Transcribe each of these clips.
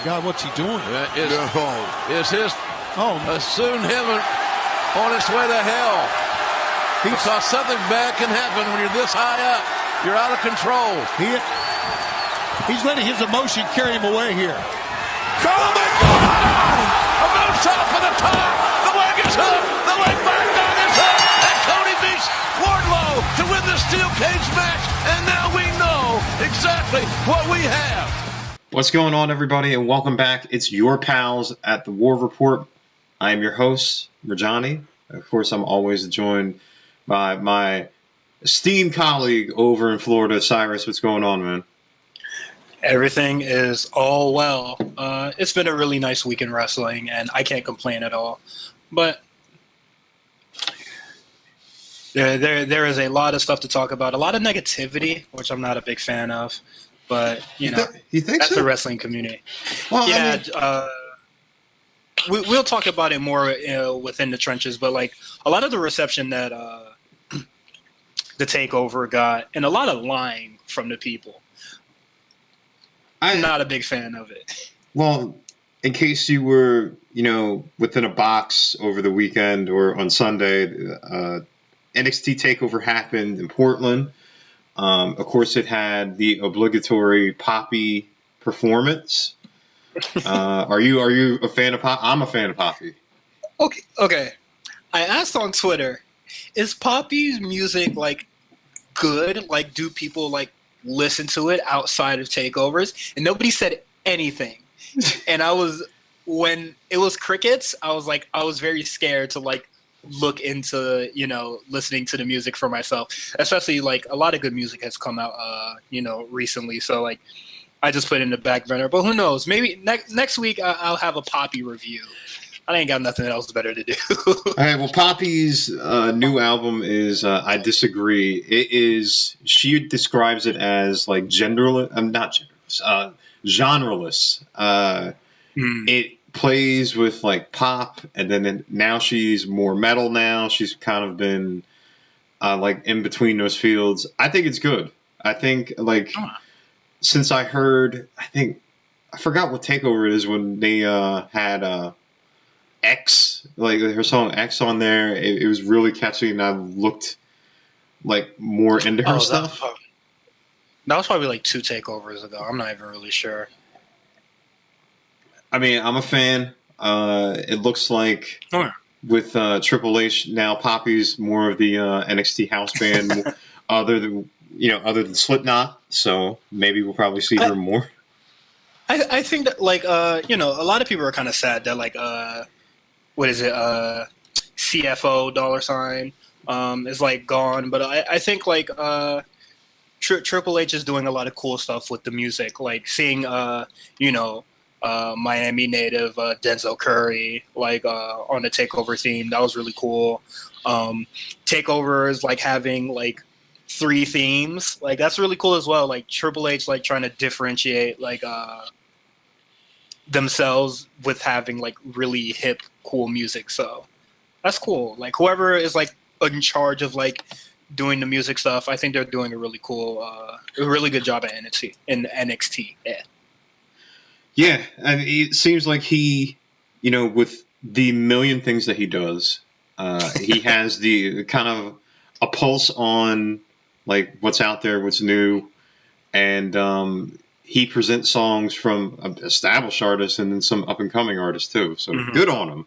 God, what's he doing? Is his soon heaven on its way to hell? Because something bad can happen when you're this high up. You're out of control. He's letting his emotion carry him away here. Oh my God! A moonsault for the top. The leg is hooked. The leg back down is hooked. And Cody beats Wardlow to win the steel cage match. And now we know exactly what we have. What's going on, everybody, and welcome back. It's your pals at the War Report. I am your host, Murjani. Of course, I'm always joined by my esteemed colleague over in Florida, Cyrus. What's going on, man? Everything is all well. It's been a really nice week in wrestling, and I can't complain at all. But there is a lot of stuff to talk about, a lot of negativity, which I'm not a big fan of. But, you think that's so? The wrestling community. Well, yeah, I mean, we'll talk about it more within the trenches, but like a lot of the reception that the takeover got, and a lot of lying from the people. I'm not a big fan of it. Well, in case you were, within a box over the weekend or on Sunday, NXT takeover happened in Portland. Of course, it had the obligatory Poppy performance. Are you a fan of Poppy? I'm a fan of Poppy. Okay. I asked on Twitter, is Poppy's music like good? Like, do people like listen to it outside of takeovers? And nobody said anything. And when it was crickets, I was very scared to like look into, listening to the music for myself, especially like a lot of good music has come out, recently. So like, I just put it in the back burner, but who knows? Maybe next week I'll have a Poppy review. I ain't got nothing else better to do. All right. Well, Poppy's new album is, I disagree. It is, she describes it as like genderless. Not genderless, genreless. It plays with like pop, and then now she's more metal now. She's kind of been like in between those fields. I think it's good. I think like since I heard, I forgot what takeover it is when they had X, like her song X on there. It was really catchy, and I looked like more into her stuff. That was probably like 2 takeovers ago. I'm not even really sure. I mean, I'm a fan. It looks like with Triple H now, Poppy's more of the NXT house band, other than Slipknot. So maybe we'll probably see her more. I think that like a lot of people are kind of sad that like what is it, CFO $sign is like gone, but I think like Triple H is doing a lot of cool stuff with the music, like seeing Miami native Denzel Curry like on the takeover theme. That was really cool. Takeover is like having like 3 themes, like that's really cool as well. Like Triple H like trying to differentiate like themselves with having like really hip cool music, so that's cool. Like whoever is like in charge of like doing the music stuff, I think they're doing a really cool a really good job at NXT. Yeah, and it seems like he, with the million things that he does, he has the kind of a pulse on like what's out there, what's new, and he presents songs from established artists and then some up and coming artists too. So good on him.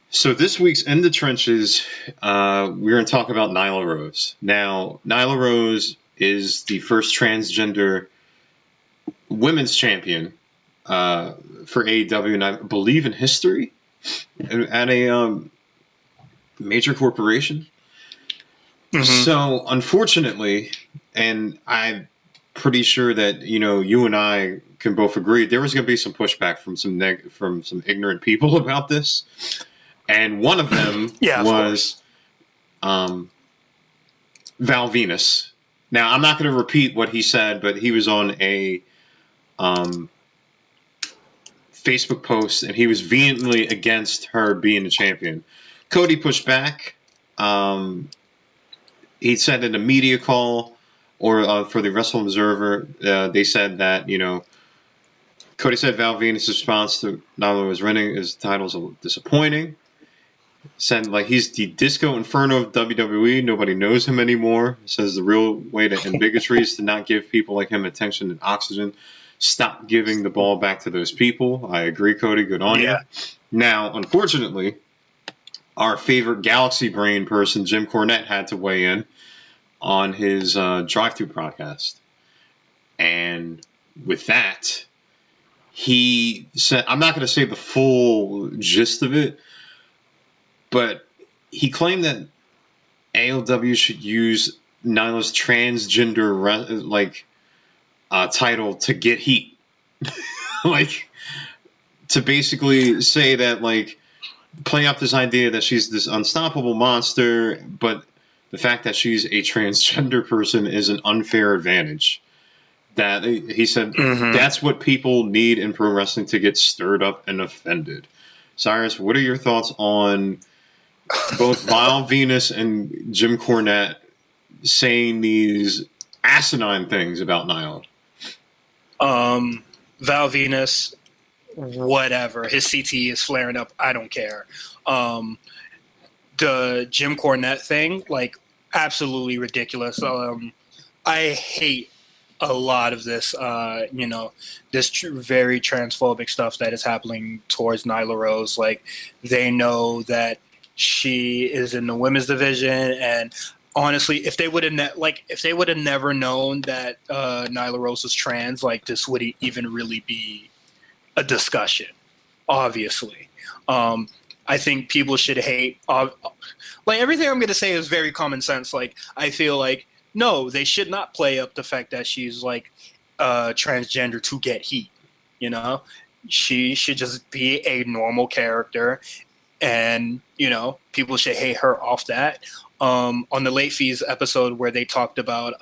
So this week's In the Trenches, we're going to talk about Nyla Rose. Now, Nyla Rose is the first transgender women's champion for AEW, and I believe in history, at a major corporation. So unfortunately, and I'm pretty sure that you and I can both agree, there was going to be some pushback from some ignorant people about this, and one of them was Val Venus. Now I'm not going to repeat what he said, but he was on a Facebook post, and he was vehemently against her being the champion. Cody pushed back. He said in a media call or for the Wrestling Observer, they said that, Cody said Val Venus' response to Nyla Rose winning his titles disappointing. Said like he's the Disco Inferno of WWE. Nobody knows him anymore. Says the real way to end bigotry is to not give people like him attention and oxygen. Stop giving the ball back to those people. I agree, Cody. Good on you. Now, unfortunately, our favorite Galaxy Brain person, Jim Cornette, had to weigh in on his drive-thru podcast. And with that, he said, I'm not going to say the full gist of it, but he claimed that AEW should use Nyla's transgender title to get heat. Like, to basically say that, like, playing up this idea that she's this unstoppable monster, but the fact that she's a transgender person is an unfair advantage. That he said that's what people need in pro wrestling to get stirred up and offended. Cyrus, what are your thoughts on both Val Venus and Jim Cornette saying these asinine things about Nyla? Val Venus, whatever. His CTE is flaring up. I don't care. The Jim Cornette thing, like, absolutely ridiculous. I hate a lot of this, this very transphobic stuff that is happening towards Nyla Rose. Like, they know that she is in the women's division, and honestly, if they would have never known that Nyla Rose was trans, like, this wouldn't even really be a discussion. Obviously, I think people should hate. Like, everything I'm going to say is very common sense. Like, I feel like, no, they should not play up the fact that she's, like, transgender to get heat. You know, she should just be a normal character, and, you know, people should hate her off that. On the Late Fees episode where they talked about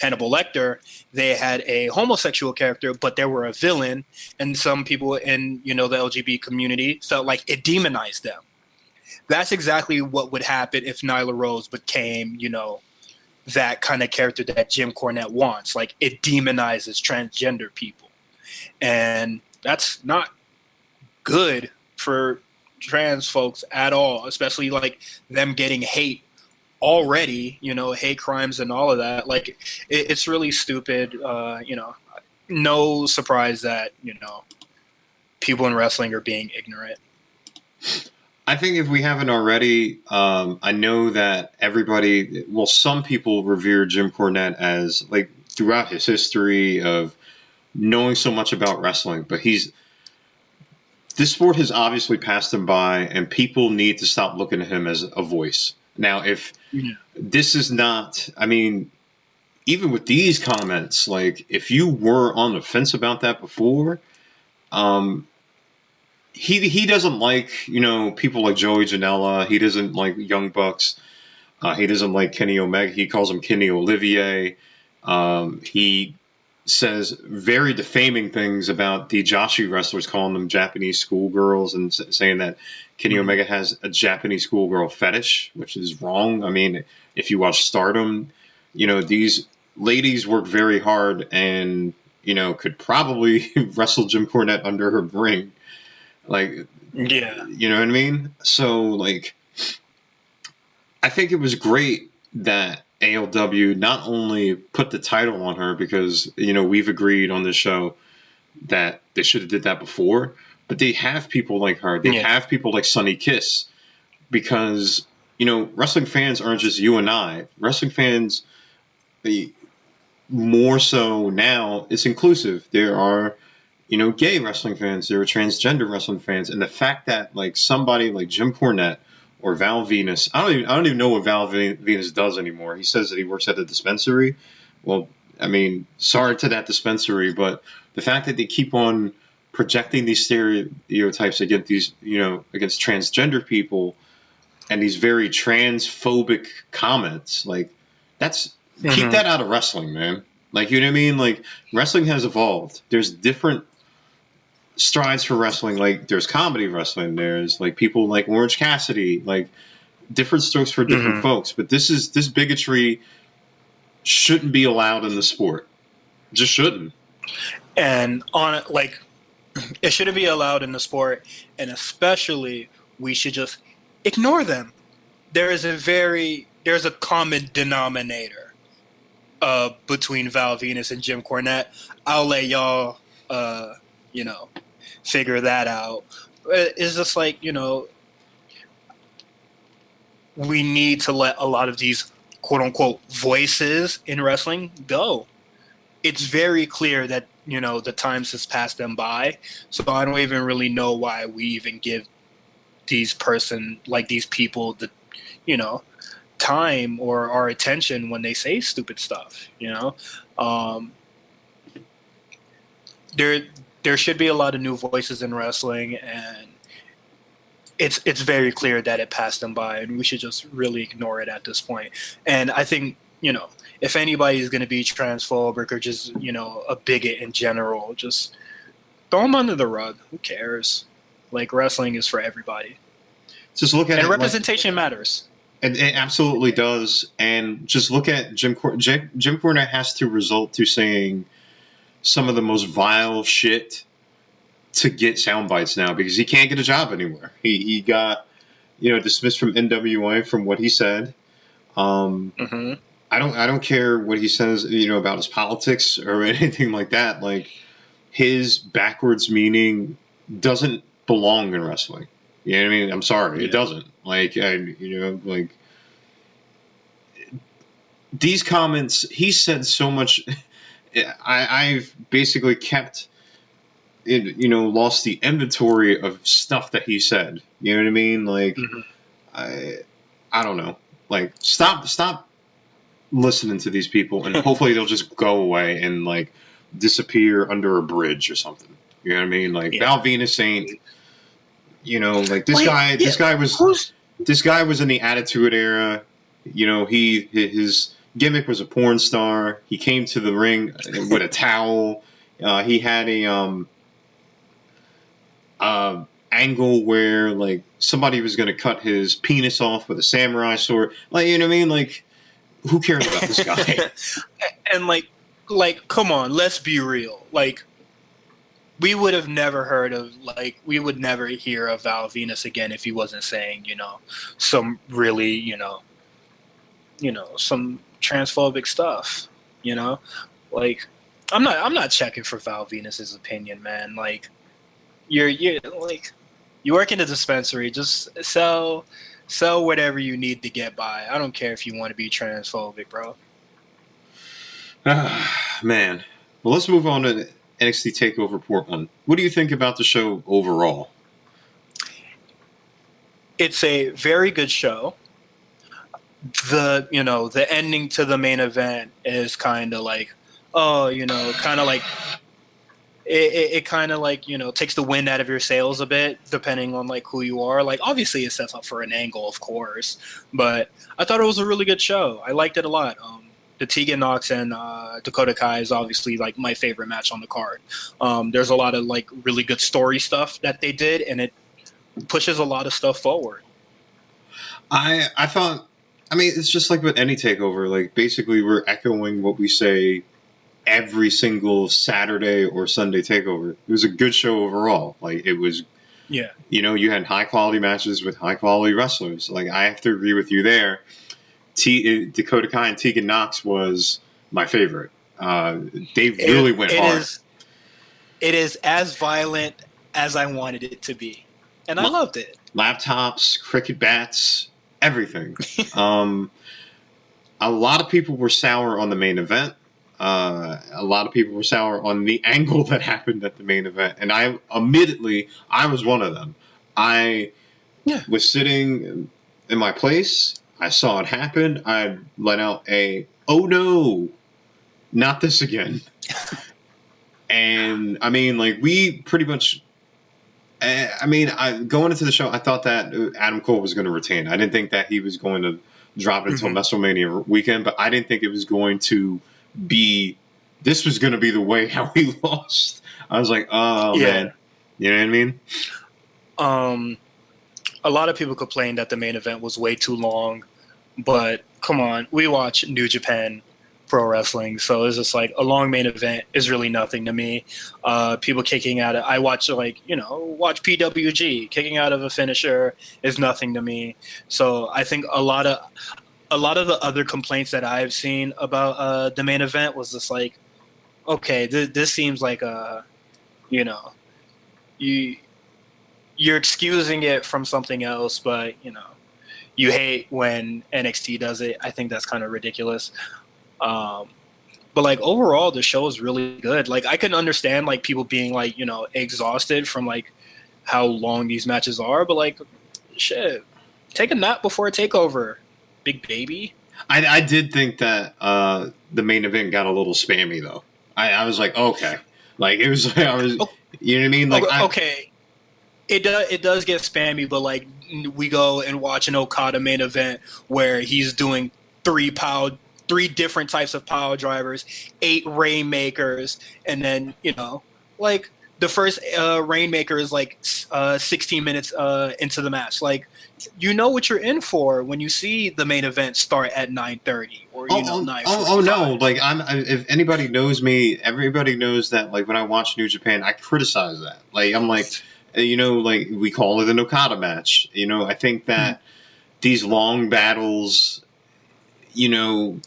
Hannibal Lecter, they had a homosexual character, but they were a villain, and some people in, the LGBT community felt like it demonized them. That's exactly what would happen if Nyla Rose became, that kind of character that Jim Cornette wants. Like, it demonizes transgender people. And that's not good for trans folks at all, especially, like, them getting hate already, hate crimes and all of that. Like, it's really stupid. No surprise that, people in wrestling are being ignorant. I think if we haven't already, I know that some people revere Jim Cornette as, like, throughout his history of knowing so much about wrestling, but this sport has obviously passed him by, and people need to stop looking at him as a voice. Now, if this is not, I mean, even with these comments, like, if you were on the fence about that before, he doesn't like, people like Joey Janela. He doesn't like Young Bucks. He doesn't like Kenny Omega. He calls him Kenny Olivier. He says very defaming things about the Joshi wrestlers, calling them Japanese schoolgirls, and saying that Kenny Omega has a Japanese schoolgirl fetish, which is wrong. I mean, if you watch Stardom, these ladies work very hard and, could probably wrestle Jim Cornette under her ring. Like, yeah, you know what I mean? So, like, I think it was great that ALW not only put the title on her, because, we've agreed on this show that they should have did that before, but they have people like her. They have people like Sonny Kiss, because, wrestling fans aren't just you and I. Wrestling fans, more so now, it's inclusive. There are, gay wrestling fans, there are transgender wrestling fans, and the fact that, like, somebody like Jim Cornette or Val Venus, I don't even know what Val Venus does anymore. He says that he works at the dispensary. Well, I mean, sorry to that dispensary, but the fact that they keep on projecting these stereotypes against against transgender people, and these very transphobic comments, like, keep that out of wrestling, man. Like, you know what I mean? Like, wrestling has evolved. There's different strides for wrestling. Like, there's comedy wrestling. There's, like, people like Orange Cassidy, like, different strokes for different folks. But this bigotry shouldn't be allowed in the sport. Just shouldn't. And on like, it shouldn't be allowed in the sport, and especially we should just ignore them. There's a common denominator between Val Venus and Jim Cornette. I'll let y'all figure that out. It's just like, we need to let a lot of these quote unquote voices in wrestling go. It's very clear that, the times has passed them by. So I don't even really know why we even give these people the, time or our attention when they say stupid stuff, there should be a lot of new voices in wrestling, and it's very clear that it passed them by, and we should just really ignore it at this point. And I think, if anybody is going to be transphobic or just, a bigot in general, just throw them under the rug. Who cares? Like, wrestling is for everybody. Just look at and representation matters. It absolutely does. And just look at Jim Cornette has to resort to saying some of the most vile shit to get sound bites now because he can't get a job anywhere. He got, dismissed from NWA from what he said. Mm-hmm. I don't care what he says, about his politics or anything like that. Like, his backwards meaning doesn't belong in wrestling. You know what I mean? I'm sorry, It doesn't. Like, these comments, he said so much. I've basically kept, lost the inventory of stuff that he said. You know what I mean? Like, I don't know. Like, stop listening to these people, and hopefully they'll just go away and like disappear under a bridge or something. You know what I mean? Like, Val Venus ain't. This guy was in the Attitude Era. His gimmick was a porn star. He came to the ring with a towel. He had a angle where like somebody was going to cut his penis off with a samurai sword. Like, you know what I mean? Like, who cares about this guy? And like, come on, let's be real. Like, we would have never we would never hear of Val Venus again if he wasn't saying, some really, some transphobic stuff, Like, I'm not checking for Val Venus's opinion, man. Like, you're like, you work in a dispensary, just sell whatever you need to get by. I don't care if you want to be transphobic, bro. Man. Well, let's move on to NXT TakeOver Portland. What do you think about the show overall? It's a very good show. The ending to the main event is kind of like, it kind of like, takes the wind out of your sails a bit, depending on like who you are. Like, obviously it sets up for an angle, of course, but I thought it was a really good show. I liked it a lot. The Tegan Nox and Dakota Kai is obviously like my favorite match on the card. There's a lot of like really good story stuff that they did, and it pushes a lot of stuff forward. I thought, it's just like with any takeover. Like, basically we're echoing what we say every single Saturday or Sunday takeover. It was a good show overall. Like, it was, you had high quality matches with high quality wrestlers. Like, I have to agree with you there. Dakota Kai and Tegan Nox was my favorite. They really went hard. It is as violent as I wanted it to be, and I loved it. Laptops, cricket bats, everything. A lot of people were sour on the main event. A lot of people were sour on the angle that happened at the main event, and I was one of them. I was sitting in my place. I saw it happen. I let out a, "Oh no, not this again." And we pretty much. Going into the show, I thought that Adam Cole was going to retain. I didn't think that he was going to drop it until WrestleMania weekend, but I didn't think it was going to be. This was going to be the way how he lost. I was like, oh man, you know what I mean? A lot of people complained that the main event was way too long, but come on, we watch New Japan pro wrestling, so it's just like a long main event is really nothing to me. People kicking out of, I watch watch PWG, kicking out of a finisher is nothing to me. So I think a lot of the other complaints that I've seen about the main event was just like, okay, this seems like you're excusing it from something else, but you hate when NXT does it. I think that's kind of ridiculous. But like overall, the show is really good. Like I can understand like people being like exhausted from like how long these matches are, but like shit, take a nap before a takeover, big baby. I did think that the main event got a little spammy though. I was like, okay, like it was. I was, you know what I mean? Like okay. It does get spammy, but like we go and watch an Okada main event where he's doing three different types of power drivers, 8 rainmakers, and then like the first rainmaker is like 16 minutes into the match. Like what you're in for when you see the main event start at 9:30 or 9:45. Oh no! Like if anybody knows me, everybody knows that like when I watch New Japan, I criticize that. Like I'm like. Like we call it an Okada match. I think that these long battles, they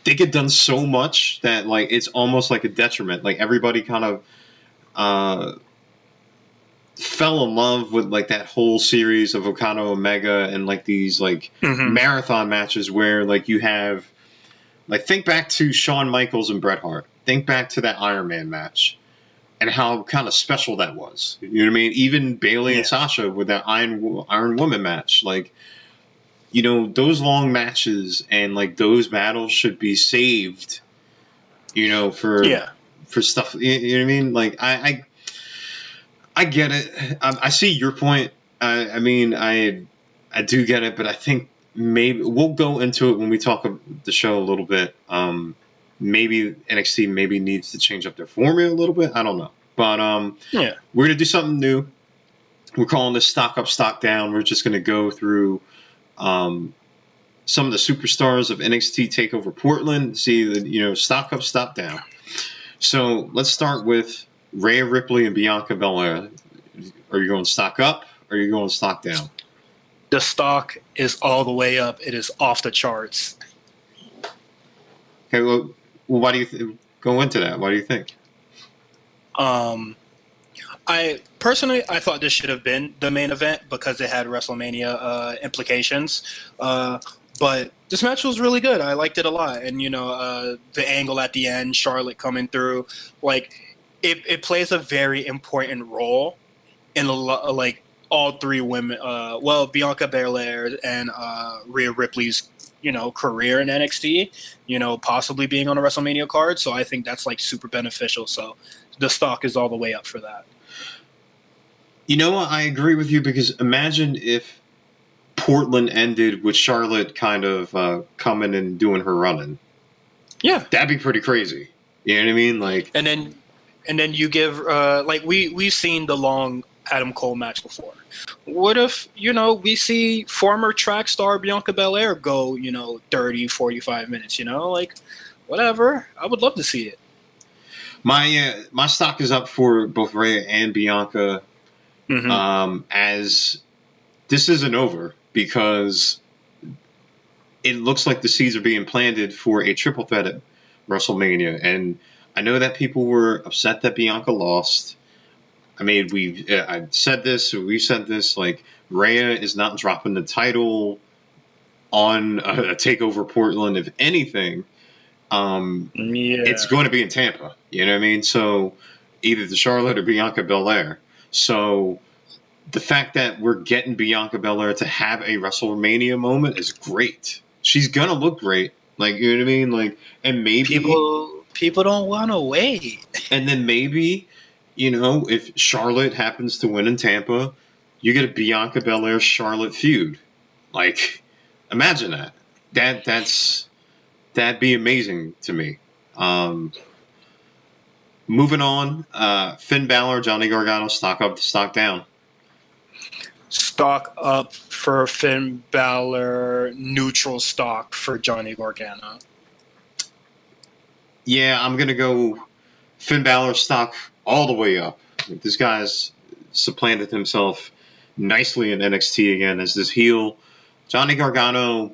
get done so much that like it's almost like a detriment. Like everybody kind of fell in love with like that whole series of Okada Omega and like these like marathon matches where like you have like think back to Shawn Michaels and Bret Hart. Think back to that Iron Man match. And how kind of special that was. You know what I mean? Even Bayley and Sasha with that Iron Woman match. Like, those long matches and like those battles should be saved, for stuff. You know what I mean? Like, I get it. I see your point. I mean, I do get it, but I think maybe we'll go into it when we talk about the show a little bit. Maybe NXT maybe needs to change up their formula a little bit. I don't know. But we're going to do something new. We're calling this Stock Up, Stock Down. We're just going to go through some of the superstars of NXT TakeOver Portland, see the, stock up, stock down. So let's start with Rhea Ripley and Bianca Belair. Are you going stock up or are you going stock down? The stock is all the way up. It is off the charts. Okay, well why do you go into that? Why do you think? I thought this should have been the main event because it had WrestleMania implications. But this match was really good. I liked it a lot. And, the angle at the end, Charlotte coming through, like it plays a very important role in like all three women. Bianca Belair and Rhea Ripley's career in NXT, possibly being on a WrestleMania card. So I think that's like super beneficial. So the stock is all the way up for that. I agree with you because imagine if Portland ended with Charlotte kind of coming and doing her running. Yeah. That'd be pretty crazy. You know what I mean? Like, and then you give, like we've seen the long Adam Cole match before. What if, we see former track star Bianca Belair go, 30, 45 minutes, like whatever. I would love to see it. My stock is up for both Rhea and Bianca as this isn't over because it looks like the seeds are being planted for a triple threat at WrestleMania. And I know that people were upset that Bianca lost. I mean, I've said this, we've said this, like, Rhea is not dropping the title on a TakeOver Portland. If anything, it's going to be in Tampa. You know what I mean? So either the Charlotte or Bianca Belair. So the fact that we're getting Bianca Belair to have a WrestleMania moment is great. She's going to look great. Like, you know what I mean? Like, and maybe people don't want to wait. And then maybe, if Charlotte happens to win in Tampa, you get a Bianca Belair Charlotte feud. Like, imagine that. That'd be amazing to me. Moving on, Finn Balor, Johnny Gargano, stock up, stock down. Stock up for Finn Balor, neutral stock for Johnny Gargano. Yeah, I'm gonna go Finn Balor stock all the way up. This guy's supplanted himself nicely in NXT again as this heel. Johnny Gargano,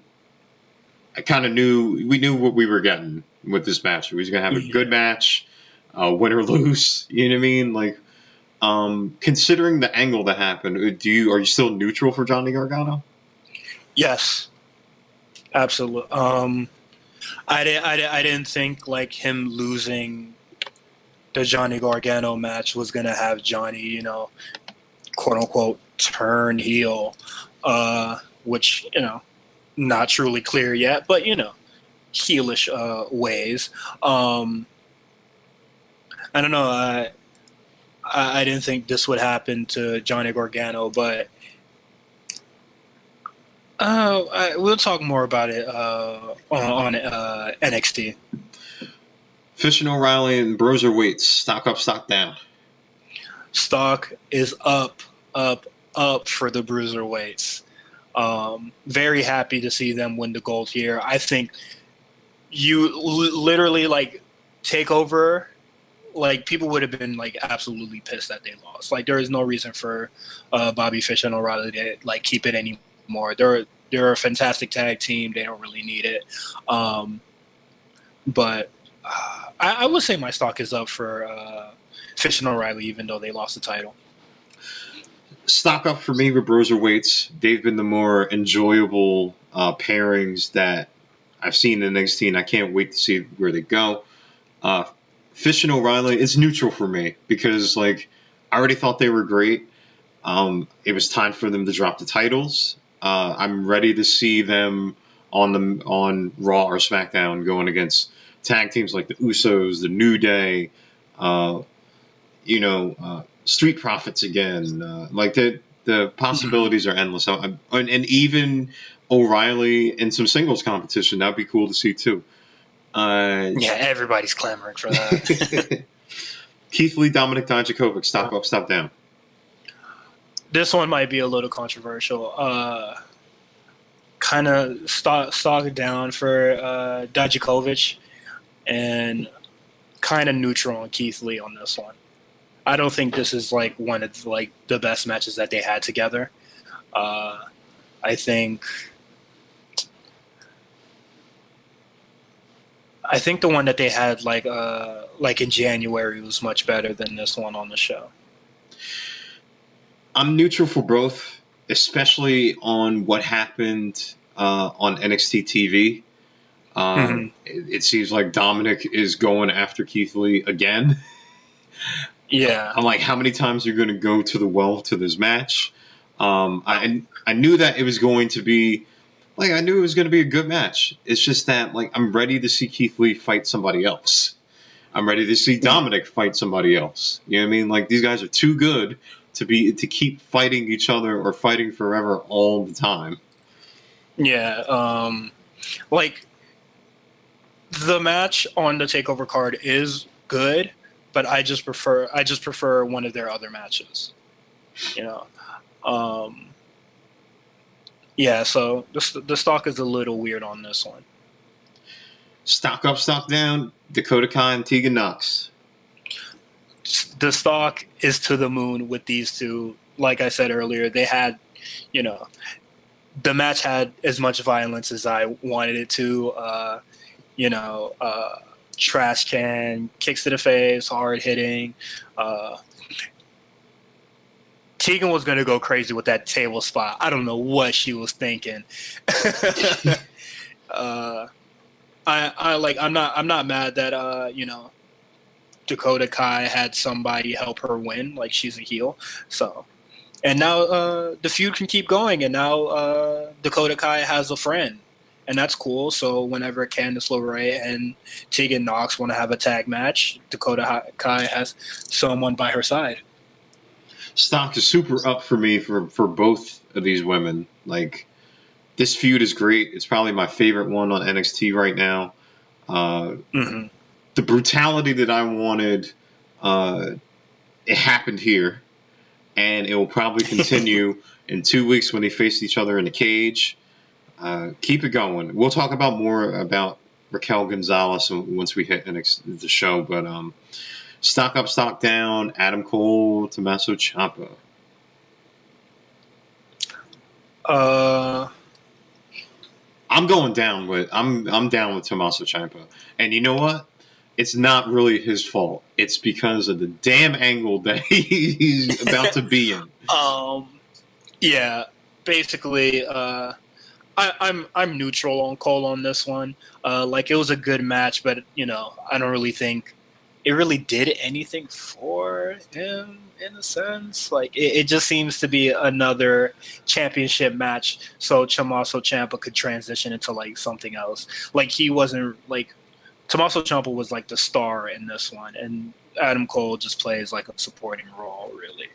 we knew what we were getting with this match. We was gonna have a good match, win or lose. You know what I mean? Like, considering the angle that happened, are you still neutral for Johnny Gargano? Yes, absolutely. I didn't think like him losing the Johnny Gargano match was gonna have Johnny, quote unquote, turn heel, which not truly clear yet, but heelish ways. I don't know. I didn't think this would happen to Johnny Gargano, but we'll talk more about it on NXT. Fish and O'Reilly and Broserweights, stock up, stock down. Stock is up for the Bruiserweights. Very happy to see them win the gold here. I think you literally like TakeOver. Like, people would have been like absolutely pissed that they lost. Like, there is no reason for Bobby Fish and O'Reilly to like keep it anymore. They're a fantastic tag team. They don't really need it. But I would say my stock is up for Fish and O'Reilly, even though they lost the title. Stock up for me with Broserweights. They've been the more enjoyable pairings that I've seen in NXT, and I can't wait to see where they go. Fish and O'Reilly, it's neutral for me because, like, I already thought they were great. It was time for them to drop the titles. I'm ready to see them on Raw or SmackDown going against tag teams like the Usos, the New Day, Street Profits again. Like, the possibilities are endless. And even O'Reilly in some singles competition, that'd be cool to see too. Yeah, everybody's clamoring for that. Keith Lee, Dominic Dijakovic, stock up, stop down. This one might be a little controversial. Kind of stock down for Dijakovic, and kind of neutral on Keith Lee on this one. I don't think this is like one of like the best matches that they had together. I think the one that they had like in January was much better than this one on the show. I'm neutral for both, especially on what happened on NXT TV. It seems like Dominic is going after Keith Lee again. Yeah. I'm like, how many times are you going to go to the well to this match? I knew that it was going to be a good match. It's just that, like, I'm ready to see Keith Lee fight somebody else. I'm ready to see Dominic fight somebody else. You know what I mean? Like, these guys are too good to keep fighting each other or fighting forever all the time. Yeah. Like, the match on the TakeOver card is good, but I just prefer one of their other matches. Yeah, so the stock is a little weird on this one. Stock up, stock down, Dakota Kai and Tegan Nox. The stock is to the moon with these two. Like I said earlier, they had, the match had as much violence as I wanted it to. Trash can, kicks to the face, hard hitting. Tegan was gonna go crazy with that table spot. I don't know what she was thinking. I'm not mad that Dakota Kai had somebody help her win. Like, she's a heel, so. And now the feud can keep going, and now Dakota Kai has a friend, and that's cool. So whenever Candice LeRae and Tegan Nox want to have a tag match, Dakota Kai has someone by her side. Stock is super up for me for both of these women. Like, this feud is great. It's probably my favorite one on NXT right now. The brutality that I wanted, it happened here, and it will probably continue in 2 weeks when they face each other in the cage. Keep it going. We'll talk about more about Raquel Gonzalez once we hit the show. But stock up, stock down. Adam Cole, Tommaso Ciampa. I'm going down with I'm down with Tommaso Ciampa, and you know what? It's not really his fault. It's because of the damn angle that he's about to be in. Yeah, basically, I'm neutral on Cole on this one. Like, it was a good match, but I don't really think it really did anything for him in a sense. Like, it just seems to be another championship match, so Tommaso Ciampa could transition into like something else. Like, he wasn't like. Tommaso Ciampa was like the star in this one, and Adam Cole just plays like a supporting role. Really,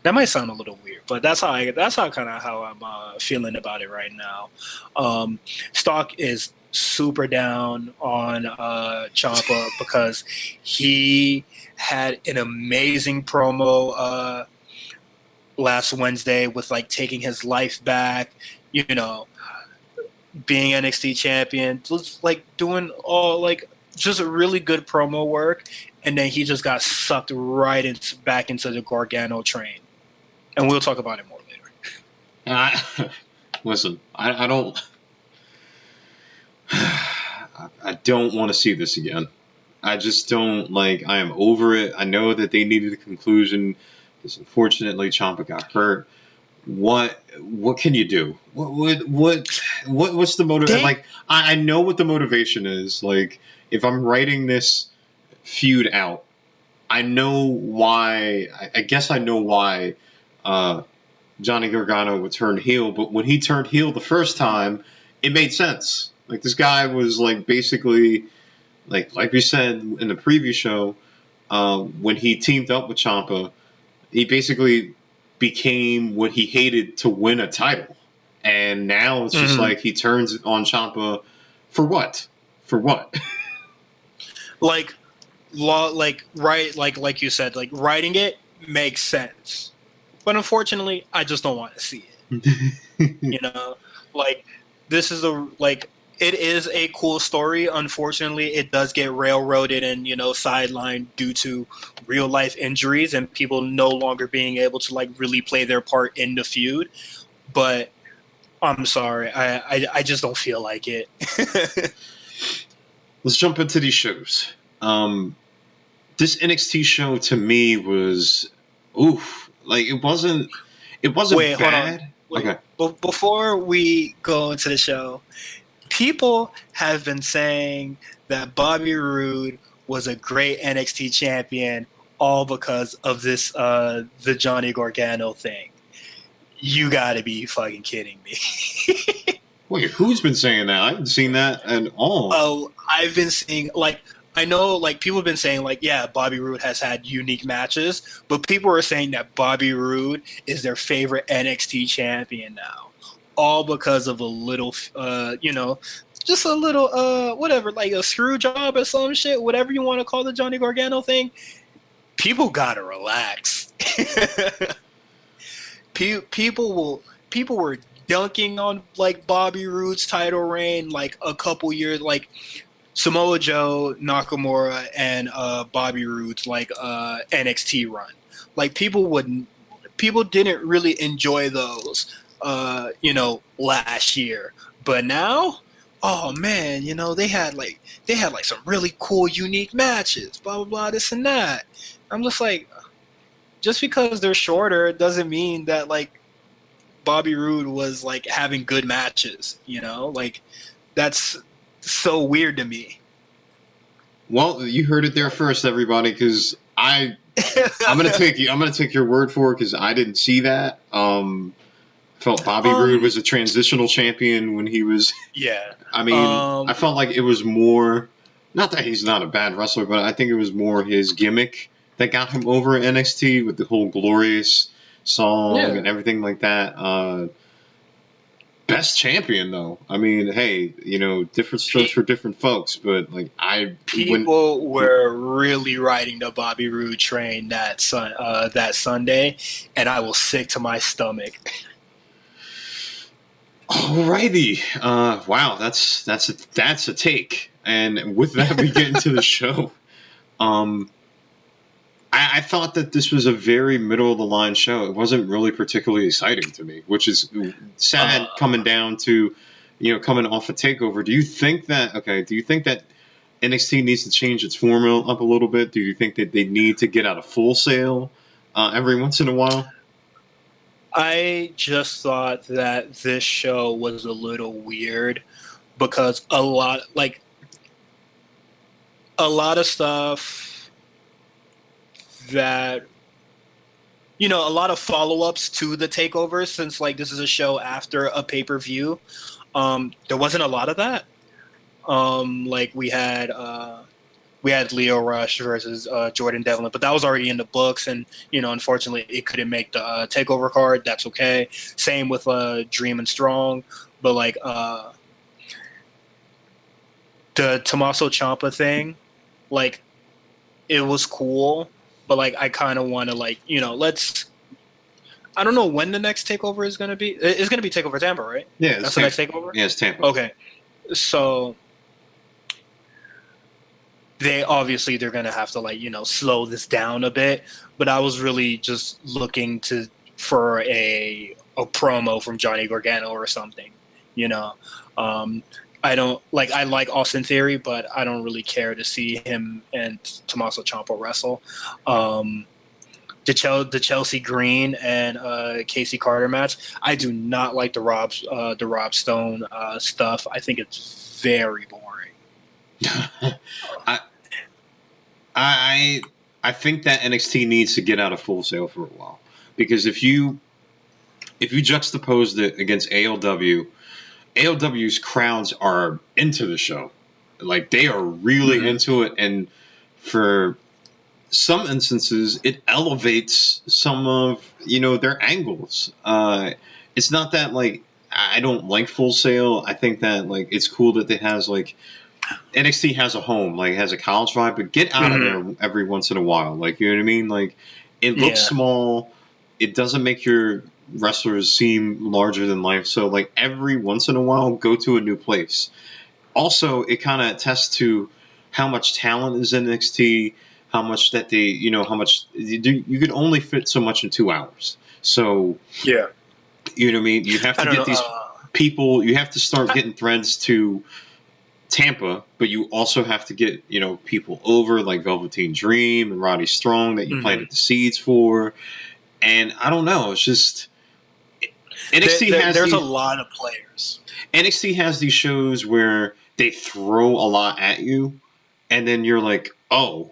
that might sound a little weird, but that's how I'm feeling about it right now. Stock is super down on Ciampa because he had an amazing promo last Wednesday with like taking his life back. Being NXT champion, was like doing all like just a really good promo work, and then he just got sucked right back into the Gargano train, and we'll talk about it more later. Listen, I don't I don't want to see this again. I just don't like. I am over it. I know that they needed a conclusion because unfortunately Ciampa got hurt. What can you do? What's the motive? Like, I know what the motivation is. Like, if I'm writing this feud out, I know why. I guess I know why Johnny Gargano would turn heel. But when he turned heel the first time, it made sense. Like, this guy was like basically like we said in the preview show, when he teamed up with Ciampa, he basically became what he hated to win a title. And now it's just like he turns on Ciampa for what? For what? like you said, like writing it makes sense. But unfortunately, I just don't want to see it. Like this is it is a cool story. Unfortunately, it does get railroaded and, sidelined due to real life injuries and people no longer being able to like really play their part in the feud. But I'm sorry. I just don't feel like it. Let's jump into these shows. This NXT show to me was like it wasn't Wait, bad. Hold on. Okay. But before we go into the show, people have been saying that Bobby Roode was a great NXT champion all because of this the Johnny Gargano thing. You gotta be fucking kidding me. Wait, who's been saying that? I haven't seen that at all. Oh, I've been seeing I know people have been saying yeah, Bobby Roode has had unique matches, but people are saying that Bobby Roode is their favorite NXT champion now. All because of a little, just a little, whatever, like a screw job or some shit, whatever you want to call the Johnny Gargano thing. People gotta relax. People were dunking on like Bobby Roode's title reign like a couple years, like Samoa Joe, Nakamura, and Bobby Roode's like NXT run. Like people didn't really enjoy those. Last year, but now, oh man, they had some really cool, unique matches, blah blah blah, this and that. I'm just like, just because they're shorter doesn't mean that like Bobby Roode was like having good matches. Like that's so weird to me. Well, you heard it there first, everybody, because I'm gonna take your word for it because I didn't see that. Felt Bobby Roode was a transitional champion when he was. Yeah. I mean, I felt like it was more. Not that he's not a bad wrestler, but I think it was more his gimmick that got him over at NXT with the whole Glorious song and everything like that. Best champion, though. I mean, hey, different strokes for different folks, but like people were really riding the Bobby Roode train that Sunday, and I was sick to my stomach. Alrighty. Wow, that's a take. And with that, we get into the show. I thought that this was a very middle of the line show. It wasn't really particularly exciting to me, which is sad coming down to, coming off a takeover. Do you think that NXT needs to change its formula up a little bit? Do you think that they need to get out of Full Sail every once in a while? I just thought that this show was a little weird because a lot of stuff that, a lot of follow-ups to the takeovers, since this is a show after a pay-per-view. There wasn't a lot of that. We had Leo Rush versus Jordan Devlin, but that was already in the books, and unfortunately, it couldn't make the takeover card. That's okay. Same with Dream and Strong, but the Tommaso Ciampa thing, it was cool, but I kind of want to let's. I don't know when the next takeover is going to be. It's going to be Takeover Tampa, right? Yeah, that's the next takeover. Yeah, it's Tampa. Okay, so. They're going to have to slow this down a bit, but I was really just looking for a promo from Johnny Gargano or something, I don't I like Austin Theory, but I don't really care to see him and Tommaso Ciampa wrestle. The Chelsea Green and Casey Carter match, I do not like the Rob Stone stuff. I think it's very boring. I think that NXT needs to get out of Full Sail for a while, because if you juxtapose it against ALW's crowds are into the show, they are really into it, and for some instances it elevates some of their angles. It's not that I don't like Full Sail. I think that it's cool that it has NXT has a home, has a college vibe, but get out of there every once in a while. You know what I mean? It looks small. It doesn't make your wrestlers seem larger than life. So, every once in a while, go to a new place. Also, it kind of attests to how much talent is in NXT, how much that they, how much you can only fit so much in 2 hours. So, yeah, you know what I mean? You have to get these people, you have to start getting threads to Tampa, but you also have to get people over like Velveteen Dream and Roddy Strong that you planted the seeds for, and I don't know, it's just NXT there's a lot of players. NXT has these shows where they throw a lot at you, and then you're like, oh,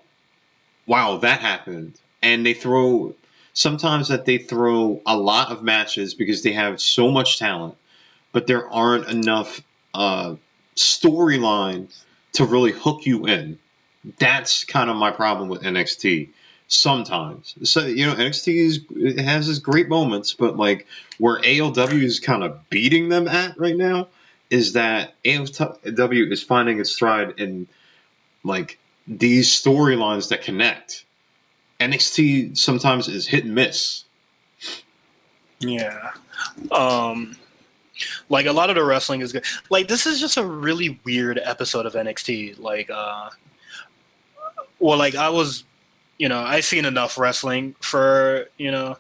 wow, that happened, and they throw a lot of matches because they have so much talent, but there aren't enough storyline to really hook you in. That's kind of my problem with NXT sometimes. So, NXT has its great moments, but where ALW is kind of beating them at right now is that ALW is finding its stride in these storylines that connect. NXT sometimes is hit and miss. Yeah. A lot of the wrestling is good. This is just a really weird episode of NXT. I was, I've seen enough wrestling for I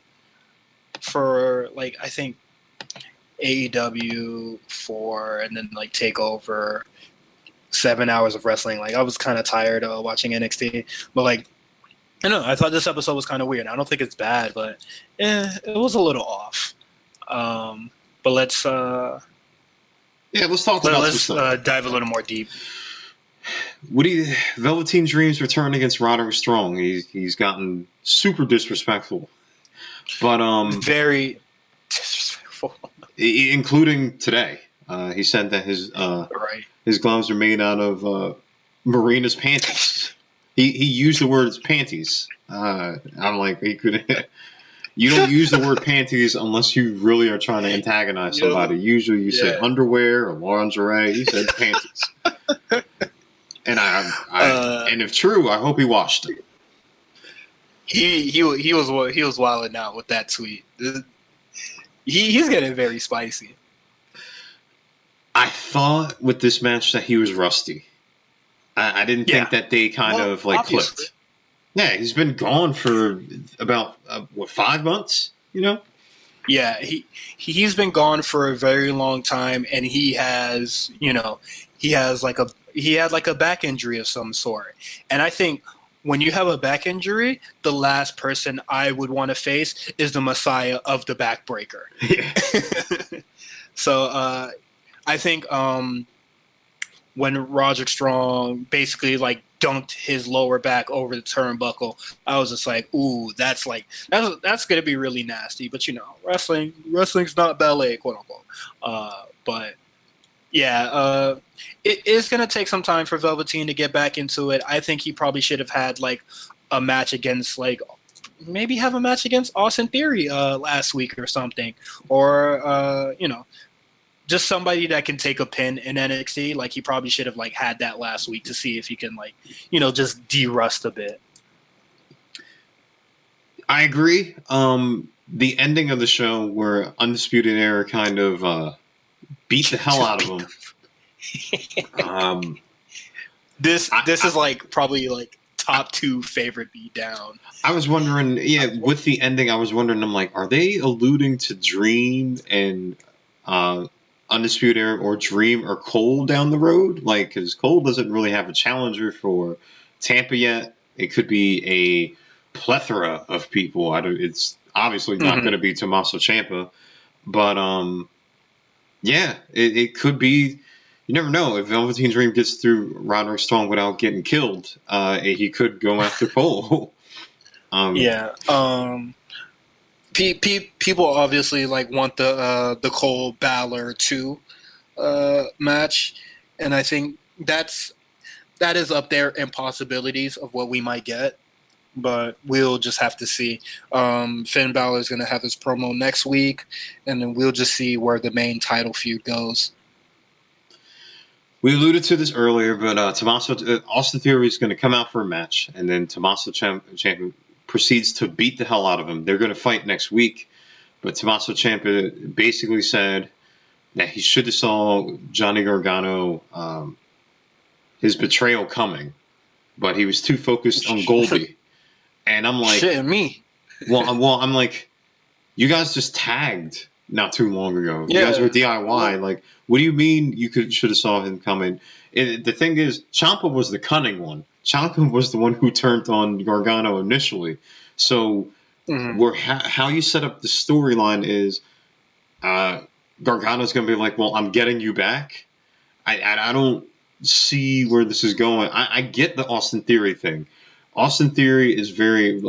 think AEW 4 and then TakeOver 7 hours of wrestling. I was kind of tired of watching NXT, but I don't know. I thought this episode was kind of weird. I don't think it's bad, but it was a little off. But let's talk about let's dive a little more deep. Velveteen Dream's return against Roderick Strong. He's gotten super disrespectful, but very disrespectful, including today. He said that his gloves are made out of Marina's panties. He used the word panties. I'm like, he could. You don't use the word panties unless you really are trying to antagonize somebody. Usually you say underwear or lingerie. He said panties. And and if true, I hope he washed them. He was wilding out with that tweet. He's getting very spicy. I thought with this match that he was rusty. I didn't think that they kind of like obviously. clicked. Yeah, he's been gone for about 5 months. You know. Yeah, he's been gone for a very long time, and he has like a back injury of some sort. And I think when you have a back injury, the last person I would want to face is the Messiah of the backbreaker. Yeah. So I think when Roderick Strong basically like dunked his lower back over the turnbuckle, I was just like, ooh, that's gonna be really nasty. But wrestling's not ballet, quote unquote. But yeah, it is gonna take some time for Velveteen to get back into it. I think he probably should have had like a match against maybe have a match against Austin Theory last week or something, or just somebody that can take a pin in NXT. Like he probably should have had that last week to see if he can just de-rust a bit. I agree. The ending of the show where Undisputed Era kind of beat the hell out of him. This is probably top 2 favorite beatdown. I was wondering, with the ending, I was wondering, I'm like, are they alluding to Dream and Undisputed Era or Dream or Cole down the road? Because Cole doesn't really have a challenger for Tampa yet. It could be a plethora of people. It's obviously not going to be Tommaso Ciampa, but it could be. You never know. If Velveteen Dream gets through Roderick Strong without getting killed, he could go after Cole. People obviously want the Cole Balor 2 match, and I think that is up there in possibilities of what we might get, but we'll just have to see. Finn Balor is going to have his promo next week, and then we'll just see where the main title feud goes. We alluded to this earlier, but Austin Theory is going to come out for a match, and then Tommaso Ciampa proceeds to beat the hell out of him. They're going to fight next week, but Tommaso Ciampa basically said that he should have saw Johnny Gargano, his betrayal coming, but he was too focused on Goldie. And I'm like, shit, me. Well, I'm like, you guys just tagged not too long ago. You guys were DIY. What do you mean you should have saw him coming? The thing is, Ciampa was the cunning one. Ciampa was the one who turned on Gargano initially. So how you set up the storyline is Gargano's going to be like, well, I'm getting you back. I don't see where this is going. I get the Austin Theory thing. Austin Theory is very,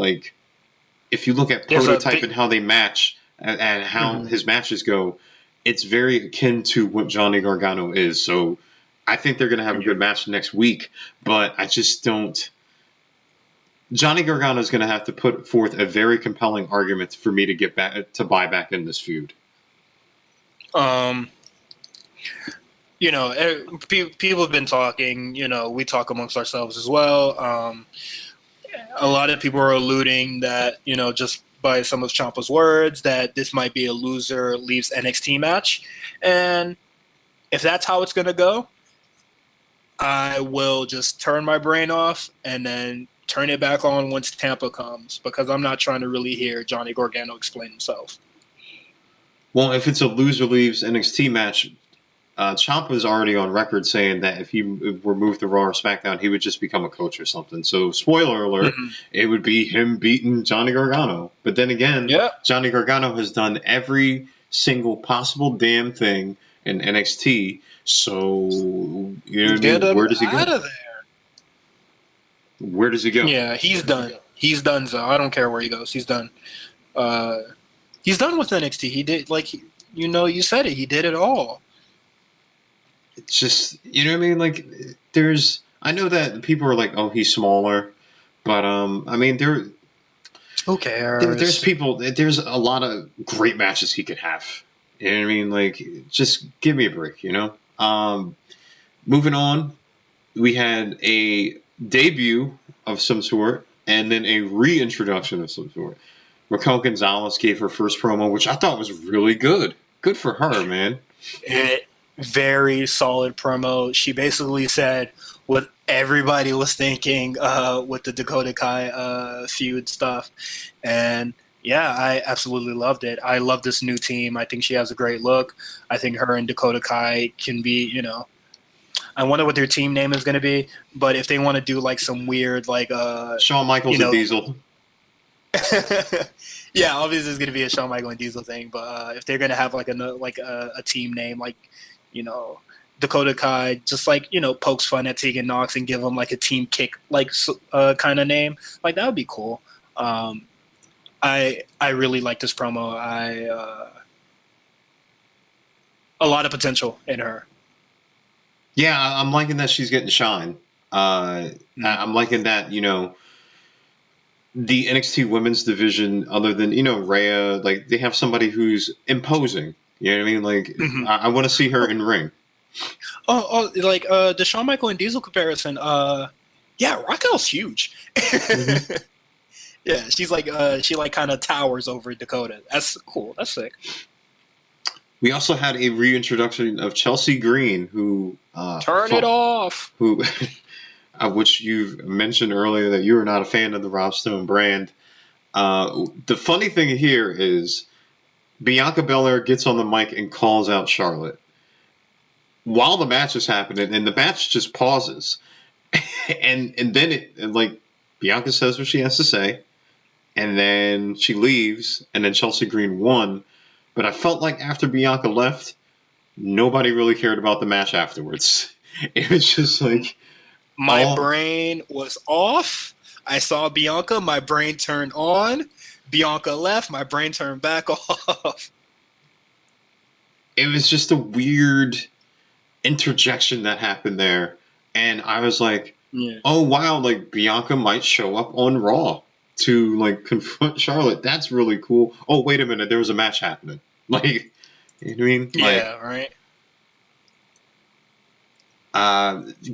if you look at Prototype and how they match and how his matches go, it's very akin to what Johnny Gargano is. So I think they're going to have a good match next week, but I just don't. Johnny Gargano is going to have to put forth a very compelling argument for me to get back to buy back in this feud. People have been talking. We talk amongst ourselves as well. A lot of people are alluding that just by some of Ciampa's words that this might be a loser leaves NXT match, and if that's how it's going to go, I will just turn my brain off and then turn it back on once Tampa comes, because I'm not trying to really hear Johnny Gargano explain himself. Well, if it's a loser leaves NXT match, Ciampa is already on record saying that if he were moved to Raw or SmackDown, he would just become a coach or something. So, spoiler alert, it would be him beating Johnny Gargano. But then again, Johnny Gargano has done every single possible damn thing in NXT. So, where does he go? Out of there. Where does he go? Yeah, he's done. He's done. So I don't care where he goes. He's done. He's done with NXT. He did you said it. He did it all. It's just, what I mean? I know that people are like, oh, he's smaller, but who cares? There's a lot of great matches he could have. You know what I mean? Just give me a break, Moving on, we had a debut of some sort and then a reintroduction of some sort. Raquel Gonzalez gave her first promo, which I thought was really good. Good for her, man. very solid promo. She basically said what everybody was thinking with the Dakota Kai feud stuff. And yeah, I absolutely loved it. I love this new team. I think she has a great look. I think her and Dakota Kai can be, I wonder what their team name is going to be, but if they want to do like some weird Shawn Michaels and Diesel. Yeah, obviously it's going to be a Shawn Michaels and Diesel thing, but if they're going to have a team name Dakota Kai, just pokes fun at Tegan Nox and give them like a team kick kind of name, that would be cool. I really like this promo. A lot of potential in her. Yeah, I'm liking that she's getting shine. I'm liking that, the NXT women's division, other than, Rhea, they have somebody who's imposing. You know what I mean? I want to see her in ring. The Shawn Michaels and Diesel comparison. Yeah, Raquel's huge. Mm-hmm. Yeah, she's she kind of towers over Dakota. That's cool. That's sick. We also had a reintroduction of Chelsea Green, who turn it off. Who, which you mentioned earlier that you were not a fan of the Rob Stone brand. The funny thing here is Bianca Belair gets on the mic and calls out Charlotte while the match is happening, and the match just pauses, and then Bianca says what she has to say, and then she leaves, and then Chelsea Green won. But I felt like after Bianca left, nobody really cared about the match afterwards. It was just my brain was off. I saw Bianca, my brain turned on. Bianca left, my brain turned back off. It was just a weird interjection that happened there. And I was like, oh, wow, Bianca might show up on Raw to confront Charlotte. That's really cool. Oh, wait a minute, there was a match happening. You know what I mean? Yeah, right.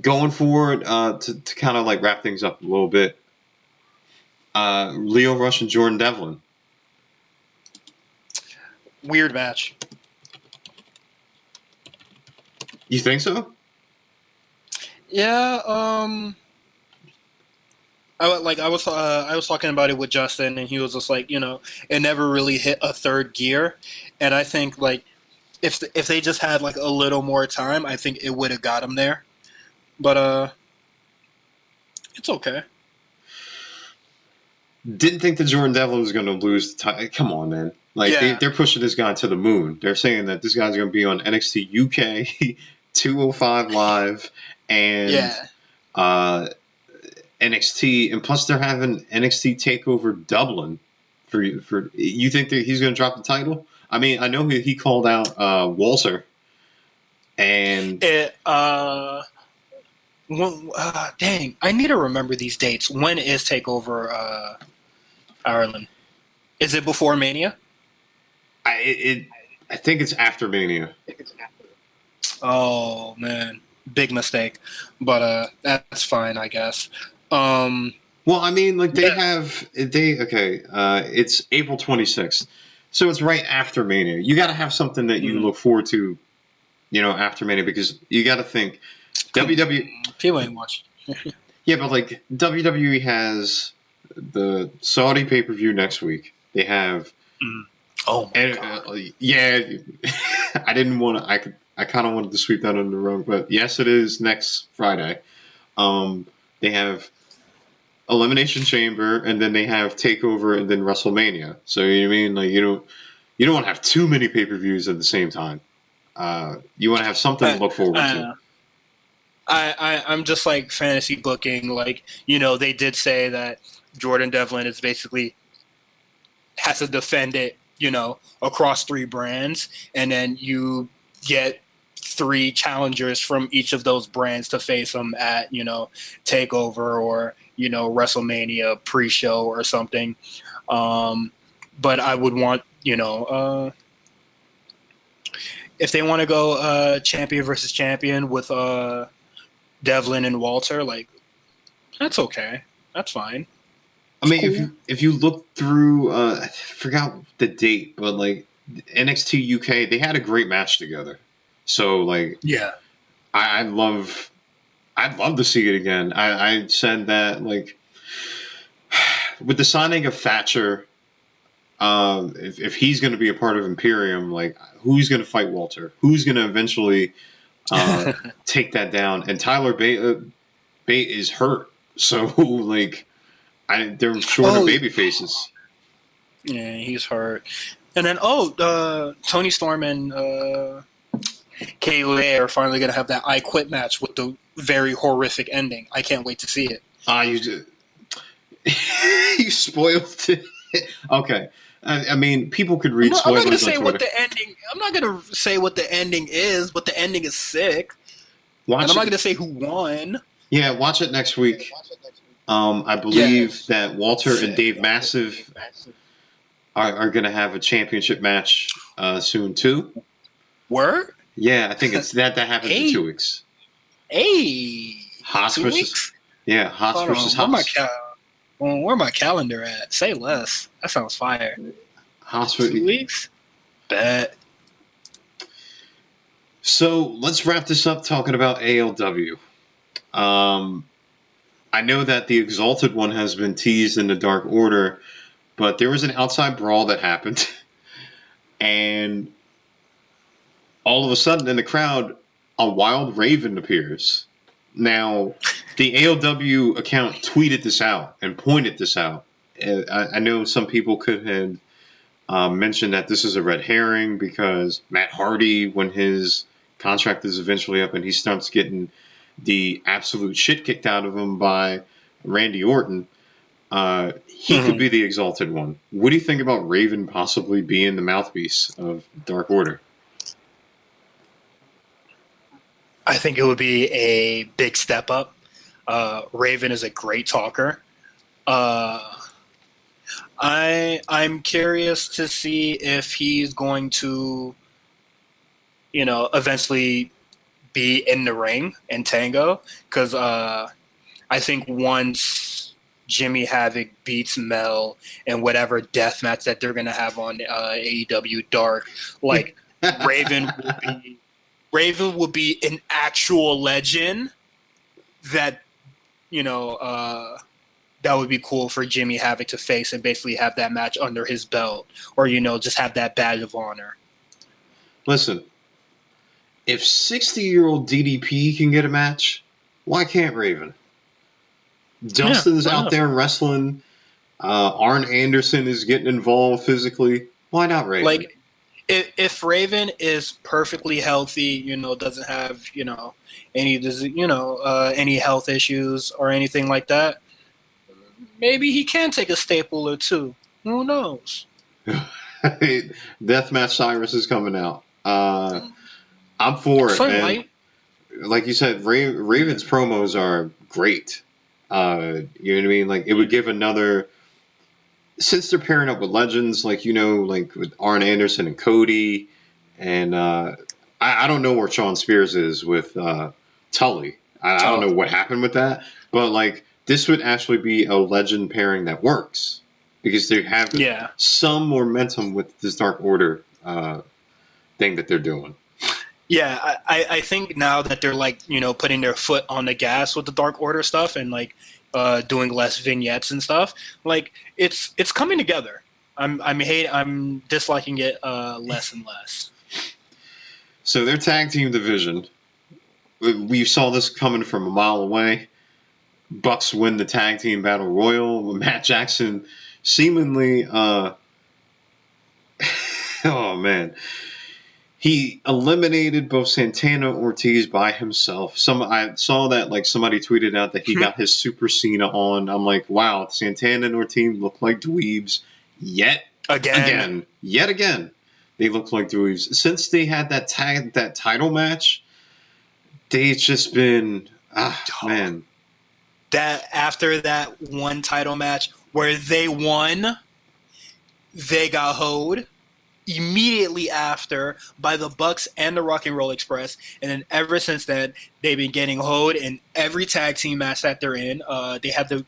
Going forward, to kind of wrap things up a little bit, Lio Rush and Jordan Devlin. Weird match. You think so? Yeah. I was talking about it with Justin, and he was just it never really hit a third gear, and I think if they just had a little more time, I think it would have got him there, but it's okay. Didn't think that Jordan Devlin was going to lose the title. Come on, man! They're pushing this guy to the moon. They're saying that this guy's going to be on NXT UK, 205 Live, and NXT, and plus they're having NXT Takeover Dublin for you think that he's going to drop the title? I mean, I know he called out Walter, and dang, I need to remember these dates. When is Takeover Ireland? Is it before Mania? I think it's after Mania. Oh man, big mistake, but that's fine, I guess. Well, I mean, it's April 26th, so it's right after Mania. You got to have something that you look forward to, after Mania, because you got to think WWE. People ain't watching. Yeah, but WWE has the Saudi pay-per-view next week. They have. Oh my God. Yeah, I didn't want to. I kind of wanted to sweep that under the rug, but yes, it is next Friday. They have Elimination Chamber, and then they have Takeover, and then WrestleMania. So you know what I mean? You don't want to have too many pay-per-views at the same time. You want to have something to look forward to. I'm just fantasy booking. They did say that Jordan Devlin is basically has to defend it, across 3 brands, and then you get 3 challengers from each of those brands to face them at, Takeover or, WrestleMania pre-show or something. But I would want, if they want to go champion versus champion with Devlin and Walter, that's okay. That's fine. I mean, cool. if you look through, I forgot the date, but NXT UK, they had a great match together. So like, Yeah. I'd love to see it again. I said that like with the signing of Thatcher, if he's going to be a part of Imperium, like who's going to fight Walter? Who's going to eventually take that down? And Tyler Bate is hurt, so like they're short of baby faces. Yeah, he's hurt. And then Tony Storm and Kay Lee are finally going to have that I Quit match with the very horrific ending. I can't wait to see it. You spoiled it. Okay. I mean, people could read spoilers on Twitter. I'm not going to say what the ending is, but the ending is sick. And I'm not going to say who won. Yeah, watch it next week. I believe that Walter and Dave Massive are going to have a championship match soon, too. Word? Yeah, I think it's that happens in 2 weeks. Hey. Haas 2 versus weeks? Yeah, Haas versus Haas. Where my calendar at? Say less. That sounds fire. Haas 2 weeks? Bet. So let's wrap this up talking about ALW. I know that the Exalted One has been teased in the Dark Order, but there was an outside brawl that happened. And all of a sudden in the crowd, a Wild Raven appears. Now, the ALW account tweeted this out and pointed this out. I know some people could have mentioned that this is a red herring because Matt Hardy, when his contract is eventually up and he starts getting the absolute shit kicked out of him by Randy Orton, he could be the Exalted One. What do you think about Raven possibly being the mouthpiece of Dark Order? I think it would be a big step up. Raven is a great talker. I'm curious to see if he's going to, eventually be in the ring and tango. Because I think once Jimmy Havoc beats Mel in whatever death match that they're going to have on AEW Dark, like Raven will be an actual legend that, that would be cool for Jimmy Havoc to face and basically have that match under his belt or, just have that badge of honor. Listen, if 60-year-old DDP can get a match, why can't Raven? Dustin's out there wrestling. Arn Anderson is getting involved physically. Why not Raven? Like, if Raven is perfectly healthy, doesn't have, any health issues or anything like that, maybe he can take a staple or two. Who knows? Deathmatch Cyrus is coming out. I'm for it, man. Like you said, Raven's promos are great. You know what I mean? Like, it would give another... Since they're pairing up with legends, like with Arn Anderson and Cody, and I don't know where Sean Spears is with Tully. I don't know what happened with that, but like this would actually be a legend pairing that works because they have some momentum with this Dark Order thing that they're doing. Yeah, I think now that they're like putting their foot on the gas with the Dark Order stuff and like doing less vignettes and stuff, like it's coming together. I'm disliking it less and less. So their tag team division, we saw this coming from a mile away. Bucks win the tag team battle royal. Matt Jackson seemingly, oh man, he eliminated both Santana and Ortiz by himself. I saw that like somebody tweeted out that he got his Super Cena on. I'm like, wow, Santana and Ortiz look like dweebs yet again. They look like dweebs. Since they had that title match, they've just been man. That after that one title match where they won, they got hoed immediately after by the Bucks and the Rock and Roll Express, and then ever since then they've been getting hoed in every tag team match that they're in. They had the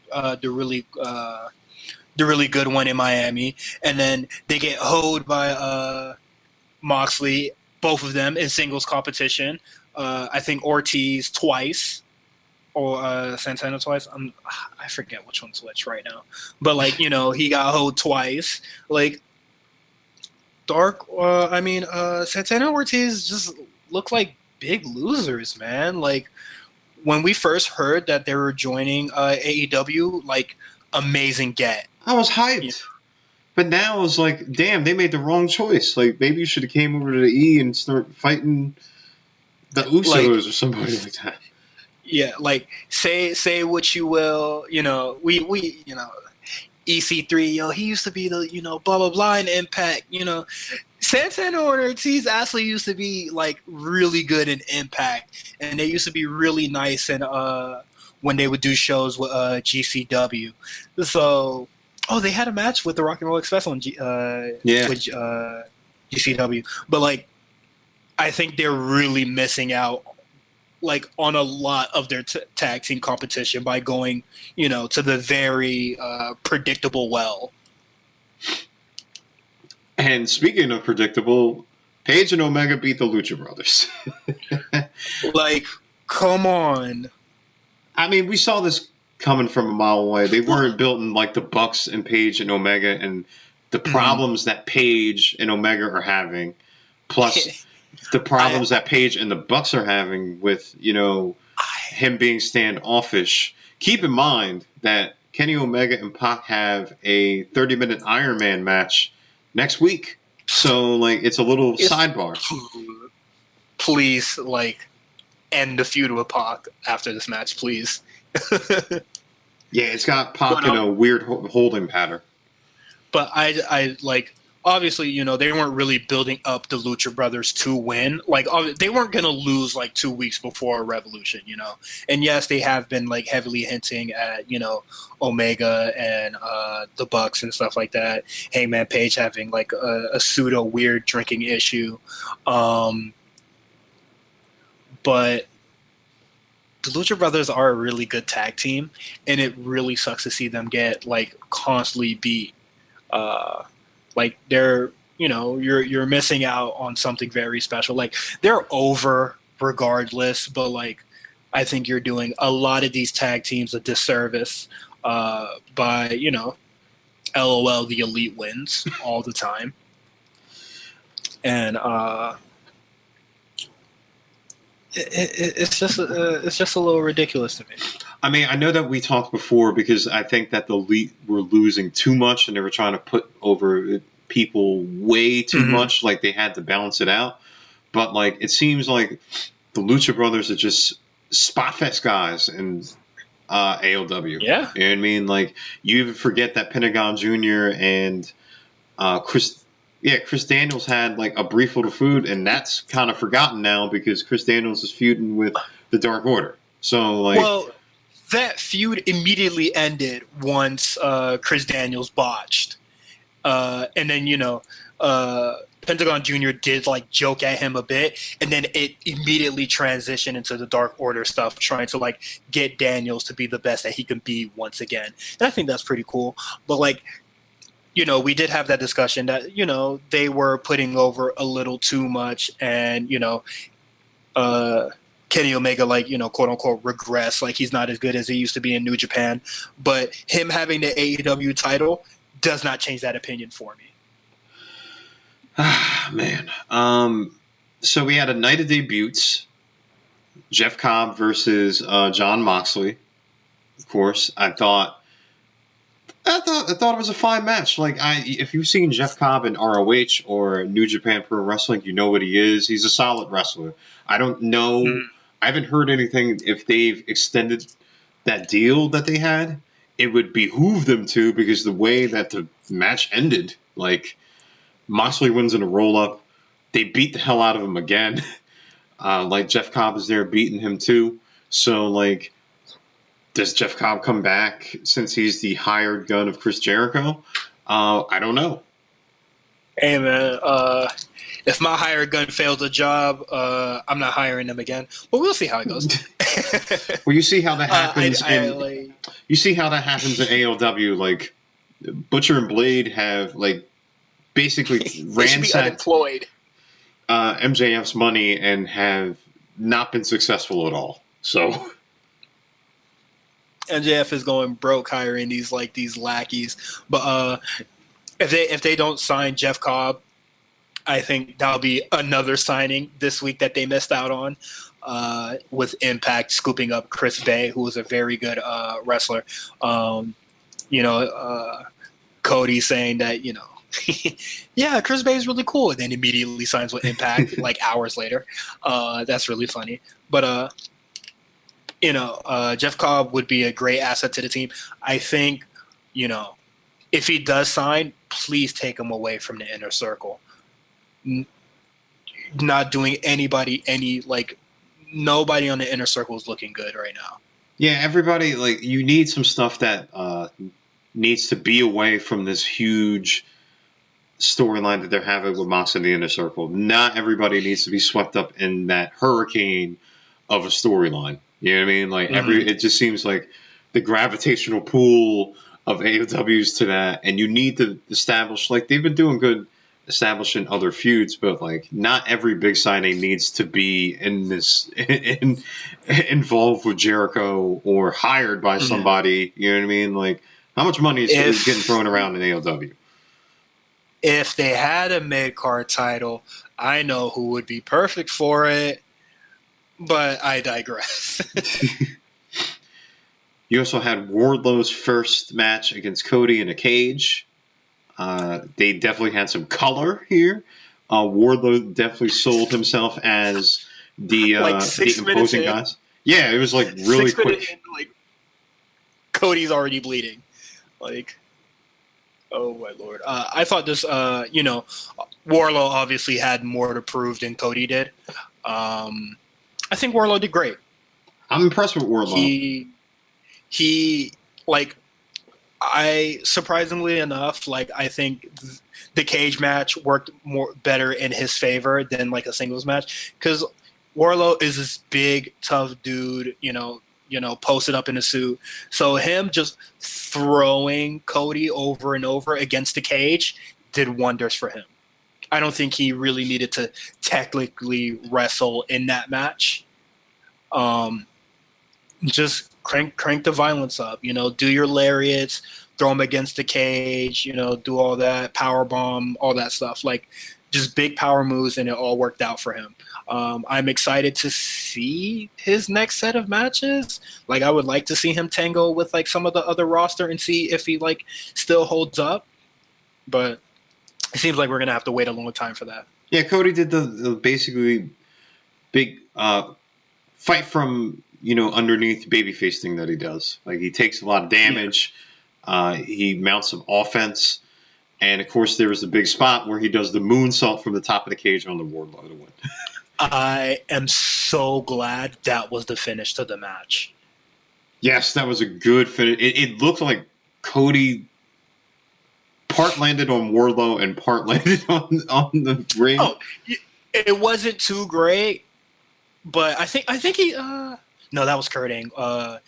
really good one in Miami, and then they get hoed by Moxley both of them in singles competition. I think Ortiz twice, or Santana twice. I forget which one's which right now. But like, you know, he got hoed twice. Like Santana and Ortiz just look like big losers, man. Like when we first heard that they were joining AEW, like amazing get. I was hyped. Yeah. But now it's like, damn, they made the wrong choice. Like maybe you should have came over to the E and start fighting the Usos or somebody like that. Yeah, like say what you will, you know, we you know, EC3, yo, he used to be the, you know, blah blah blah in Impact, you know. Santana and Ortiz actually used to be like really good in Impact, and they used to be really nice and when they would do shows with GCW. So they had a match with the Rock and Roll Express on GCW, but like I think they're really missing out like on a lot of their tag team competition by going, you know, to the very predictable well. And speaking of predictable, Paige and Omega beat the Lucha Brothers. Like, come on. I mean, we saw this coming from a mile away. They weren't built in like the Bucks and Paige and Omega and the problems that Paige and Omega are having, plus the problems that Paige and the Bucks are having with, you know, him being standoffish. Keep in mind that Kenny Omega and Pac have a 30-minute Iron Man match next week. So, like, it's a little sidebar. Please, like, end the feud with Pac after this match, please. Yeah, it's got Pac in a weird holding pattern. But I like, obviously, you know, they weren't really building up the Lucha Brothers to win. Like, they weren't going to lose, like, 2 weeks before Revolution, you know. And, yes, they have been, like, heavily hinting at, you know, Omega and the Bucks and stuff like that. Hangman Page having, like, a pseudo-weird drinking issue. But the Lucha Brothers are a really good tag team, and it really sucks to see them get, like, constantly beat. Like they're, you know, you're missing out on something very special. Like they're over regardless, but like I think you're doing a lot of these tag teams a disservice by, you know, LOL, the Elite wins all the time, and it's just a little ridiculous to me. I mean, I know that we talked before because I think that the Elite were losing too much and they were trying to put over people way too much. Like they had to balance it out. But like, it seems like the Lucha Brothers are just spot fest guys in ALW. Yeah. You know what I mean? Like you even forget that Pentagon Jr. and Chris Daniels had like a brief little feud, and that's kind of forgotten now because Chris Daniels is feuding with the Dark Order. So like, well, that feud immediately ended once Chris Daniels botched, and then, you know, Pentagon Jr. did like joke at him a bit, and then it immediately transitioned into the Dark Order stuff, trying to like get Daniels to be the best that he can be once again. And I think that's pretty cool. But like, you know, we did have that discussion that, you know, they were putting over a little too much, and, you know, Kenny Omega, like, you know, quote unquote regress, like he's not as good as he used to be in New Japan. But him having the AEW title does not change that opinion for me. Ah, man. So we had a night of debuts. Jeff Cobb versus Jon Moxley. Of course, I thought it was a fine match. Like, if you've seen Jeff Cobb in ROH or New Japan Pro Wrestling, you know what he is. He's a solid wrestler. I don't know. I haven't heard anything if they've extended that deal that they had. It would behoove them to, because the way that the match ended, like Moxley wins in a roll-up. They beat the hell out of him again. Like Jeff Cobb is there beating him too. So like, does Jeff Cobb come back since he's the hired gun of Chris Jericho? I don't know. Hey man, if my hired gun fails a job, I'm not hiring them again. But we'll see how it goes. Well, you see how that happens. You see how that happens in ALW. Like Butcher and Blade have like basically ransacked. Unemployed. MJF's money and have not been successful at all. So MJF is going broke hiring these lackeys. But if they don't sign Jeff Cobb, I think that'll be another signing this week that they missed out on. With Impact scooping up Chris Bay, who was a very good wrestler. Cody saying that, yeah, Chris Bay is really cool, and then immediately signs with Impact like hours later. That's really funny. But Jeff Cobb would be a great asset to the team. I think, if he does sign, please take him away from the inner circle. Not doing nobody on the inner circle is looking good right now. Yeah, everybody, you need some stuff that needs to be away from this huge storyline that they're having with Mox in the inner circle. Not everybody needs to be swept up in that hurricane of a storyline. You know what I mean? It just seems like the gravitational pull of AEW's to that, and you need to establish, they've been doing good establishing other feuds, but not every big signing needs to be in this involved with Jericho or hired by somebody. You know what I mean? How much money is getting thrown around in AEW? If they had a mid-card title, I know who would be perfect for it, but I digress. You also had Wardlow's first match against Cody in a cage. They definitely had some color here. Wardlow definitely sold himself as the imposing guys. Yeah, it was really quick. Cody's already bleeding. Oh my lord! I thought this. Wardlow obviously had more to prove than Cody did. I think Wardlow did great. I'm impressed with Wardlow. I surprisingly enough, I think the cage match worked better in his favor than a singles match, because Wardlow is this big tough dude, posted up in a suit. So him just throwing Cody over and over against the cage did wonders for him. I don't think he really needed to technically wrestle in that match. Just crank the violence up, do your lariats, throw him against the cage, do all that, power bomb, all that stuff, just big power moves, and it all worked out for him. I'm excited to see his next set of matches. I would like to see him tango with some of the other roster and see if he still holds up, but it seems like we're gonna have to wait a long time for that. Yeah, Cody did the basically big fight from underneath babyface thing that he does. He takes a lot of damage. He mounts some offense. And, of course, there was the big spot where he does the moonsault from the top of the cage on the Wardlow to win. I am so glad that was the finish to the match. Yes, that was a good finish. It looked like Cody part landed on Wardlow and part landed on the ring. Oh, it wasn't too great, but I think he no, that was Kurt Angle.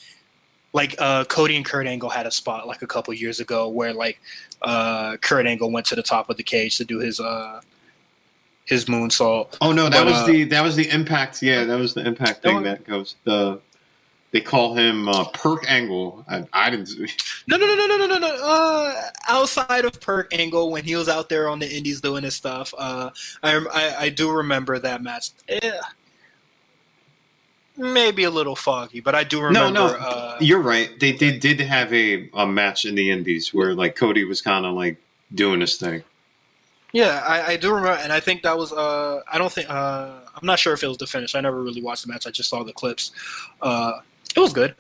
Cody and Kurt Angle had a spot a couple years ago where Kurt Angle went to the top of the cage to do his moonsault. Oh no, that was the Impact. Yeah, that was the Impact thing that goes. They call him Perk Angle. I didn't. No. Outside of Perk Angle, when he was out there on the Indies doing his stuff, I do remember that match. Maybe a little foggy, but I do remember. No, you're right. They did have a match in the Indies where Cody was kind of doing his thing. Yeah, I do remember, and I think that was. I don't think. I'm not sure if it was the finish. I never really watched the match. I just saw the clips. It was good.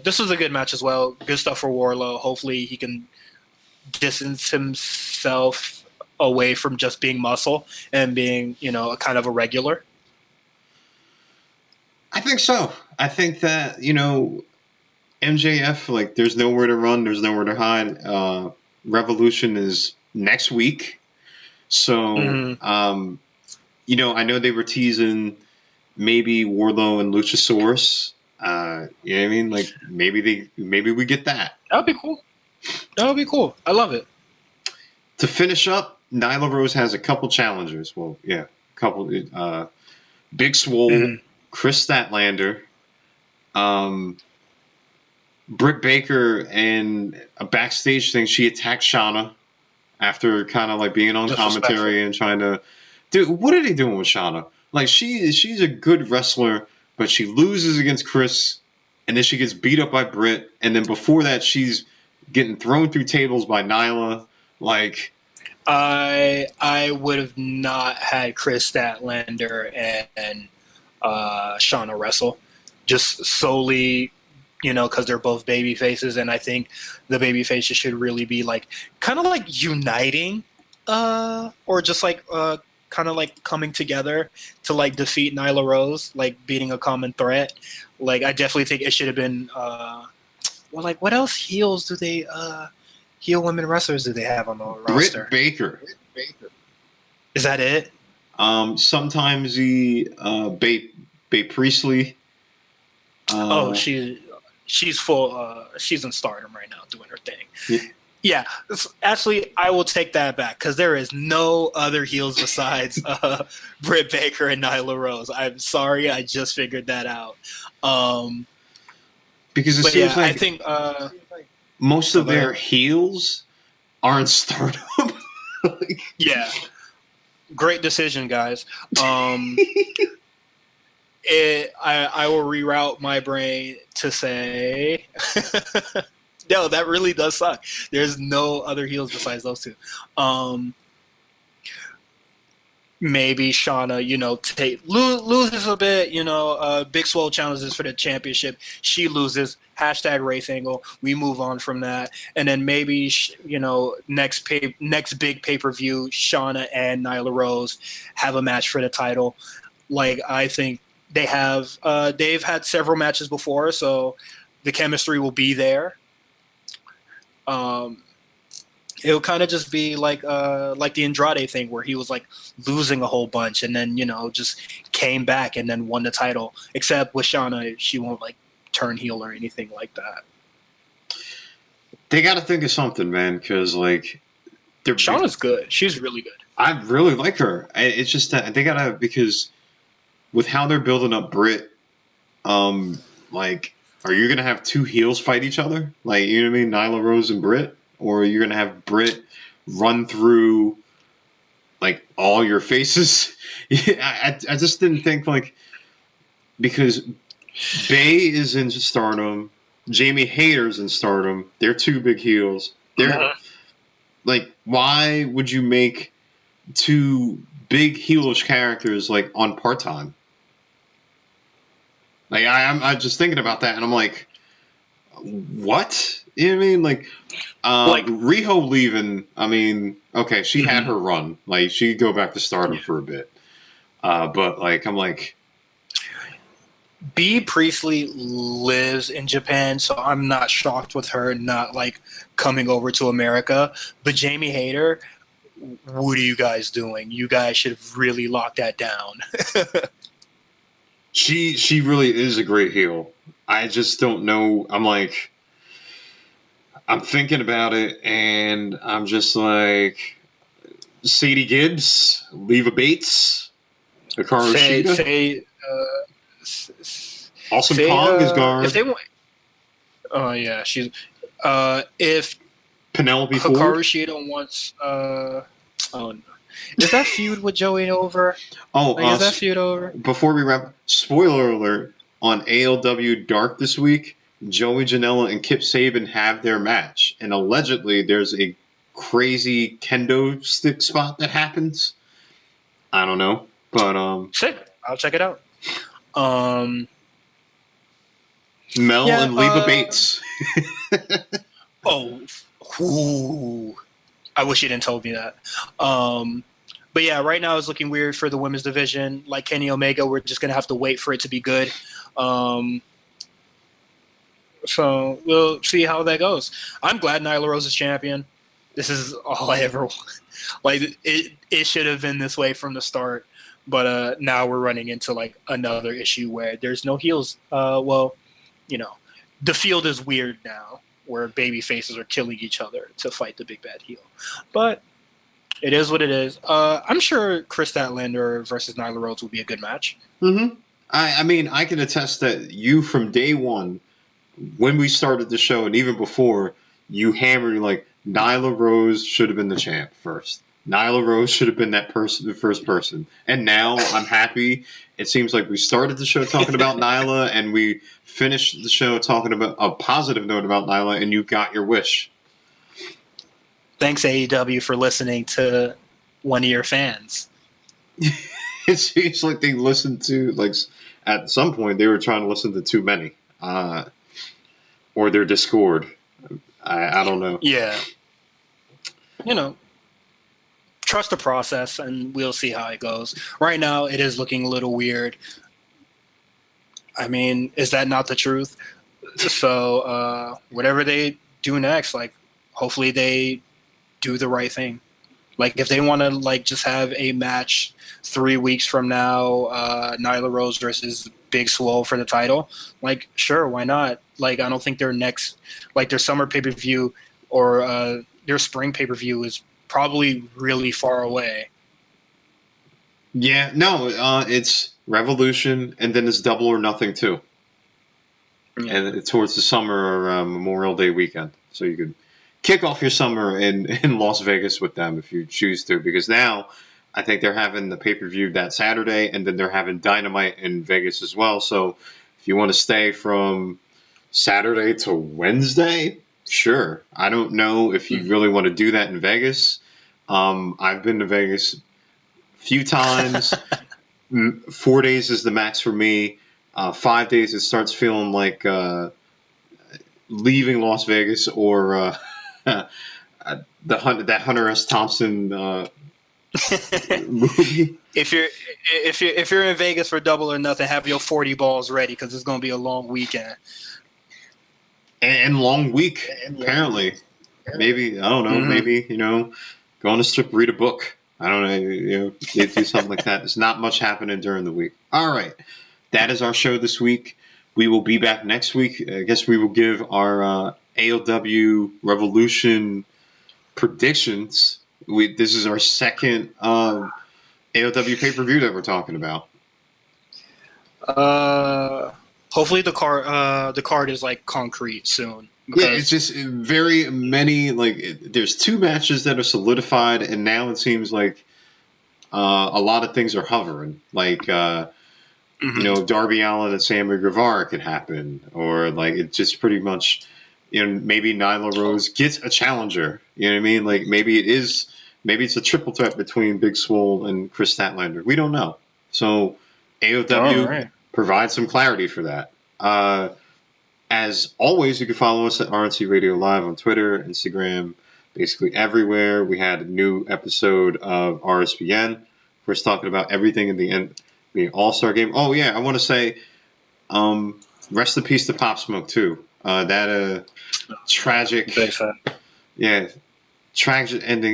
This was a good match as well. Good stuff for Wardlow. Hopefully, he can distance himself away from just being muscle and being, a kind of a regular. I think so. I think that, MJF, there's nowhere to run, there's nowhere to hide. Revolution is next week. So, I know they were teasing maybe Wardlow and Luchasaurus. You know what I mean? Maybe we get that. That would be cool. I love it. To finish up, Nyla Rose has a couple challengers. Well, yeah. couple, Big Swole, Chris Statlander, Britt Baker, and a backstage thing. She attacked Shauna after kind of like being on commentary and trying to. Dude, what are they doing with Shauna? Like she's a good wrestler, but she loses against Chris, and then she gets beat up by Britt, and then before that she's getting thrown through tables by Nyla. Like, I would have not had Chris Statlander and Shauna wrestle, just solely, because they're both baby faces, and I think the baby faces should really be like kind of like uniting, or just like kind of like coming together to like defeat Nyla Rose, like beating a common threat. Like, I definitely think it should have been. Well, like, what else heels do they? Heel women wrestlers do they have on the roster? Britt Baker. Is that it? Sometimes Bae Priestley. She's full. She's in Stardom right now, doing her thing. Yeah, actually, I will take that back because there is no other heels besides Britt Baker and Nyla Rose. I'm sorry, I just figured that out. Because it seems like I think most of their heels are in Stardom. Yeah, great decision, guys. I will reroute my brain to say, no, that really does suck. There's no other heels besides those two. Maybe Shauna, loses a bit. Big Swole challenges for the championship. She loses. # race angle. We move on from that, and then maybe next big pay-per-view, Shauna and Nyla Rose have a match for the title. Like, I think they have. They've had several matches before, so the chemistry will be there. It'll kind of just be like the Andrade thing where he was like losing a whole bunch and then just came back and then won the title. Except with Shauna, she won't like turn heel or anything like that. They got to think of something, man, because like Shauna's good. She's really good. I really like her. It's just that they gotta, because with how they're building up Britt, like, are you gonna have two heels fight each other? Like, you know what I mean, Nyla Rose and Britt, or are you gonna have Britt run through like all your faces? I just didn't think, like, because Bae is in Stardom, Jamie Hayter's in Stardom. They're two big heels. They're like, why would you make two big heelish characters like on part-time? Like, I'm just thinking about that, and I'm like, what? You know what I mean? Like Riho leaving. I mean, okay, she had her run. Like, she could go back to Stardom for a bit. But like, I'm like, Bea Priestley lives in Japan, so I'm not shocked with her not like coming over to America. But Jamie Hayter, what are you guys doing? You guys should have really locked that down. She really is a great heel. I just don't know. I'm thinking about it, and I'm just like, Sadie Gibbs, Leva Bates, Hikaru Shida. Awesome Kong is gone. If they want, oh yeah, she's. If Penelope Hikaru Ford. Shida wants, oh no, is that feud with Joey over? Oh, is that feud over? Before we wrap, spoiler alert: on ALW Dark this week, Joey Janela and Kip Sabian have their match, and allegedly there's a crazy kendo stick spot that happens. I don't know, but sick. I'll check it out. Mel and Leva Bates. I wish you didn't told me that. But yeah, right now it's looking weird for the women's division. Like Kenny Omega, we're just gonna have to wait for it to be good. So we'll see how that goes. I'm glad Nyla Rose is champion. This is all I ever want. Like, it should have been this way from the start. But now we're running into like another issue where there's no heels. The field is weird now, where baby faces are killing each other to fight the big bad heel. But It is what it is. I'm sure Chris Statlander versus Nyla Rose will be a good match. Mm-hmm. I mean, I can attest that you from day one, when we started the show and even before, you hammered like Nyla Rose should have been the champ first. Nyla Rose should have been that person, the first person. And now I'm happy. It seems like we started the show talking about Nyla and we finished the show talking about a positive note about Nyla, and you got your wish. Thanks, AEW, for listening to one of your fans. It seems like they listened to, like, at some point they were trying to listen to too many. Or their Discord. I don't know. Yeah. You know, trust the process, and we'll see how it goes. Right now, it is looking a little weird. I mean, is that not the truth? So, whatever they do next, like, hopefully they do the right thing. Like, if they want to, like, just have a match 3 weeks from now, Nyla Rose versus Big Swole for the title, like, sure, why not? Like, I don't think their next, like, their summer pay-per-view or their spring pay-per-view is probably really far away. Yeah, no, it's Revolution, and then it's Double or Nothing, too. Yeah. And it's towards the summer or Memorial Day weekend. So you could kick off your summer in Las Vegas with them if you choose to, because now I think they're having the pay-per-view that Saturday, and then they're having Dynamite in Vegas as well. So if you want to stay from Saturday to Wednesday, sure. I don't know if you really want to do that in Vegas. I've been to Vegas a few times. 4 days is the max for me. 5 days, it starts feeling like leaving Las Vegas or that Hunter S. Thompson movie. If you're in Vegas for Double or Nothing, have your 40 balls ready because it's going to be a long weekend. And long week, apparently. Maybe, I don't know, maybe, go on a strip, read a book. I don't know, do something like that. There's not much happening during the week. All right. That is our show this week. We will be back next week. I guess we will give our AEW Revolution predictions. This is our second AEW pay-per-view that we're talking about. Hopefully the card is like concrete soon. Yeah, it's just very many, there's 2 matches that are solidified, and now it seems like a lot of things are hovering. Like, Darby Allin and Sammy Guevara could happen, or it's just pretty much, maybe Nyla Rose gets a challenger. You know what I mean? Like maybe it's a triple threat between Big Swole and Chris Statlander. We don't know. So AEW provides some clarity for that. As always, you can follow us at RNC Radio Live on Twitter, Instagram, basically everywhere. We had a new episode of RSBN. We're talking about everything in the All-Star Game. Oh, yeah, I want to say rest in peace to Pop Smoke, too. That tragic ending.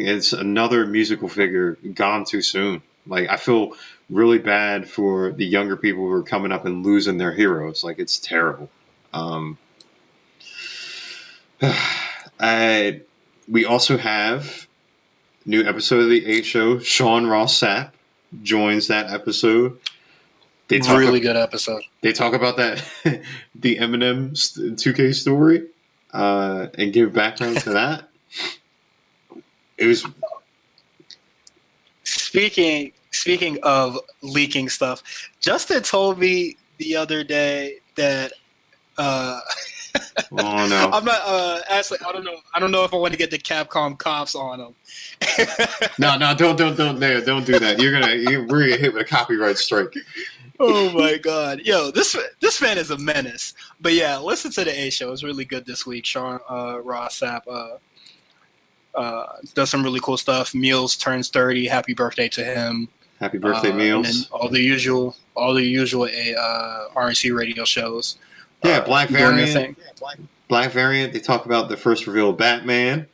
It's another musical figure gone too soon. I feel really bad for the younger people who are coming up and losing their heroes. It's terrible. We also have a new episode of the A Show. Sean Ross Sapp joins that episode. Good episode. They talk about that the Eminem 2K story and give background to that. It was speaking of leaking stuff. Justin told me the other day that. Oh no! I'm not. Actually, I don't know if I want to get the Capcom cops on him. No, don't do that. We're gonna hit with a copyright strike. Oh my God, yo, this man is a menace. But yeah, listen to the A Show. It's really good this week. Sean Ross Sapp does some really cool stuff. Meals turns 30. Happy birthday to him. Happy birthday, Meals. And then all the usual RNC radio shows. Yeah, Black Variant. Black Variant. They talk about the first reveal of Batman.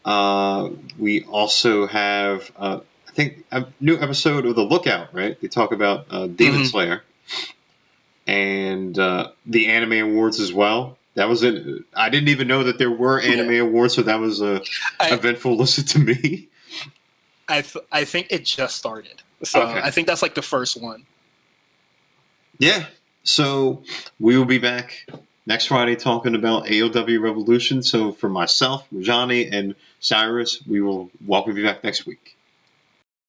We also have, I think, a new episode of The Lookout, right? They talk about Demon Slayer. And the Anime Awards as well. That was it. I didn't even know that there were Anime Awards, so that was a eventful listen to me. I think it just started. So Okay. I think that's like the first one. Yeah. So we will be back next Friday talking about AOW Revolution. So for myself, Murjani, and Cyrus, we will welcome you back next week.